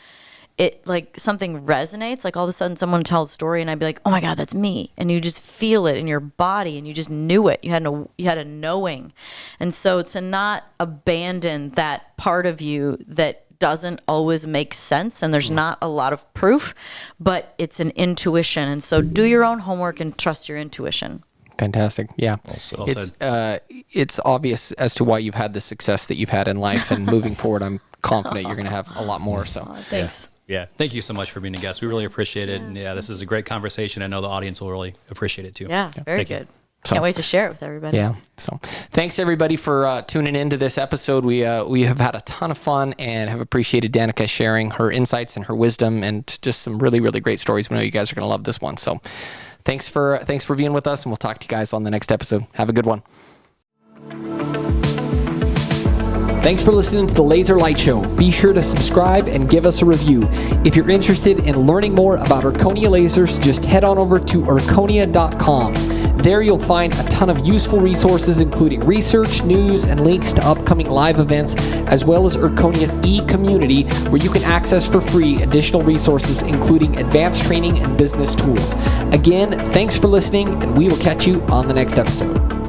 it something resonates. Like all of a sudden someone tells a story and I'd be like, oh my God, that's me. And you just feel it in your body and you just knew it. You had a knowing. And so to not abandon that part of you that doesn't always make sense and there's not a lot of proof, but it's an intuition. And so do your own homework and trust your intuition. Fantastic. Yeah. It's obvious as to why you've had the success that you've had in life, and moving forward, I'm confident you're going to have a lot more. So thanks. Yeah. Thank you so much for being a guest. We really appreciate it. And this is a great conversation. I know the audience will really appreciate it too. Yeah. Very good. Can't wait to share it with everybody. Yeah. So thanks everybody for tuning into this episode. We have had a ton of fun and have appreciated Danica sharing her insights and her wisdom and just some really, really great stories. We know you guys are going to love this one. So thanks for being with us, and we'll talk to you guys on the next episode. Have a good one. Thanks for listening to the Laser Light Show. Be sure to subscribe and give us a review. If you're interested in learning more about Erconia lasers, just head on over to erconia.com. There you'll find a ton of useful resources, including research, news, and links to upcoming live events, as well as Urconia's e-community, where you can access for free additional resources, including advanced training and business tools. Again, thanks for listening, and we will catch you on the next episode.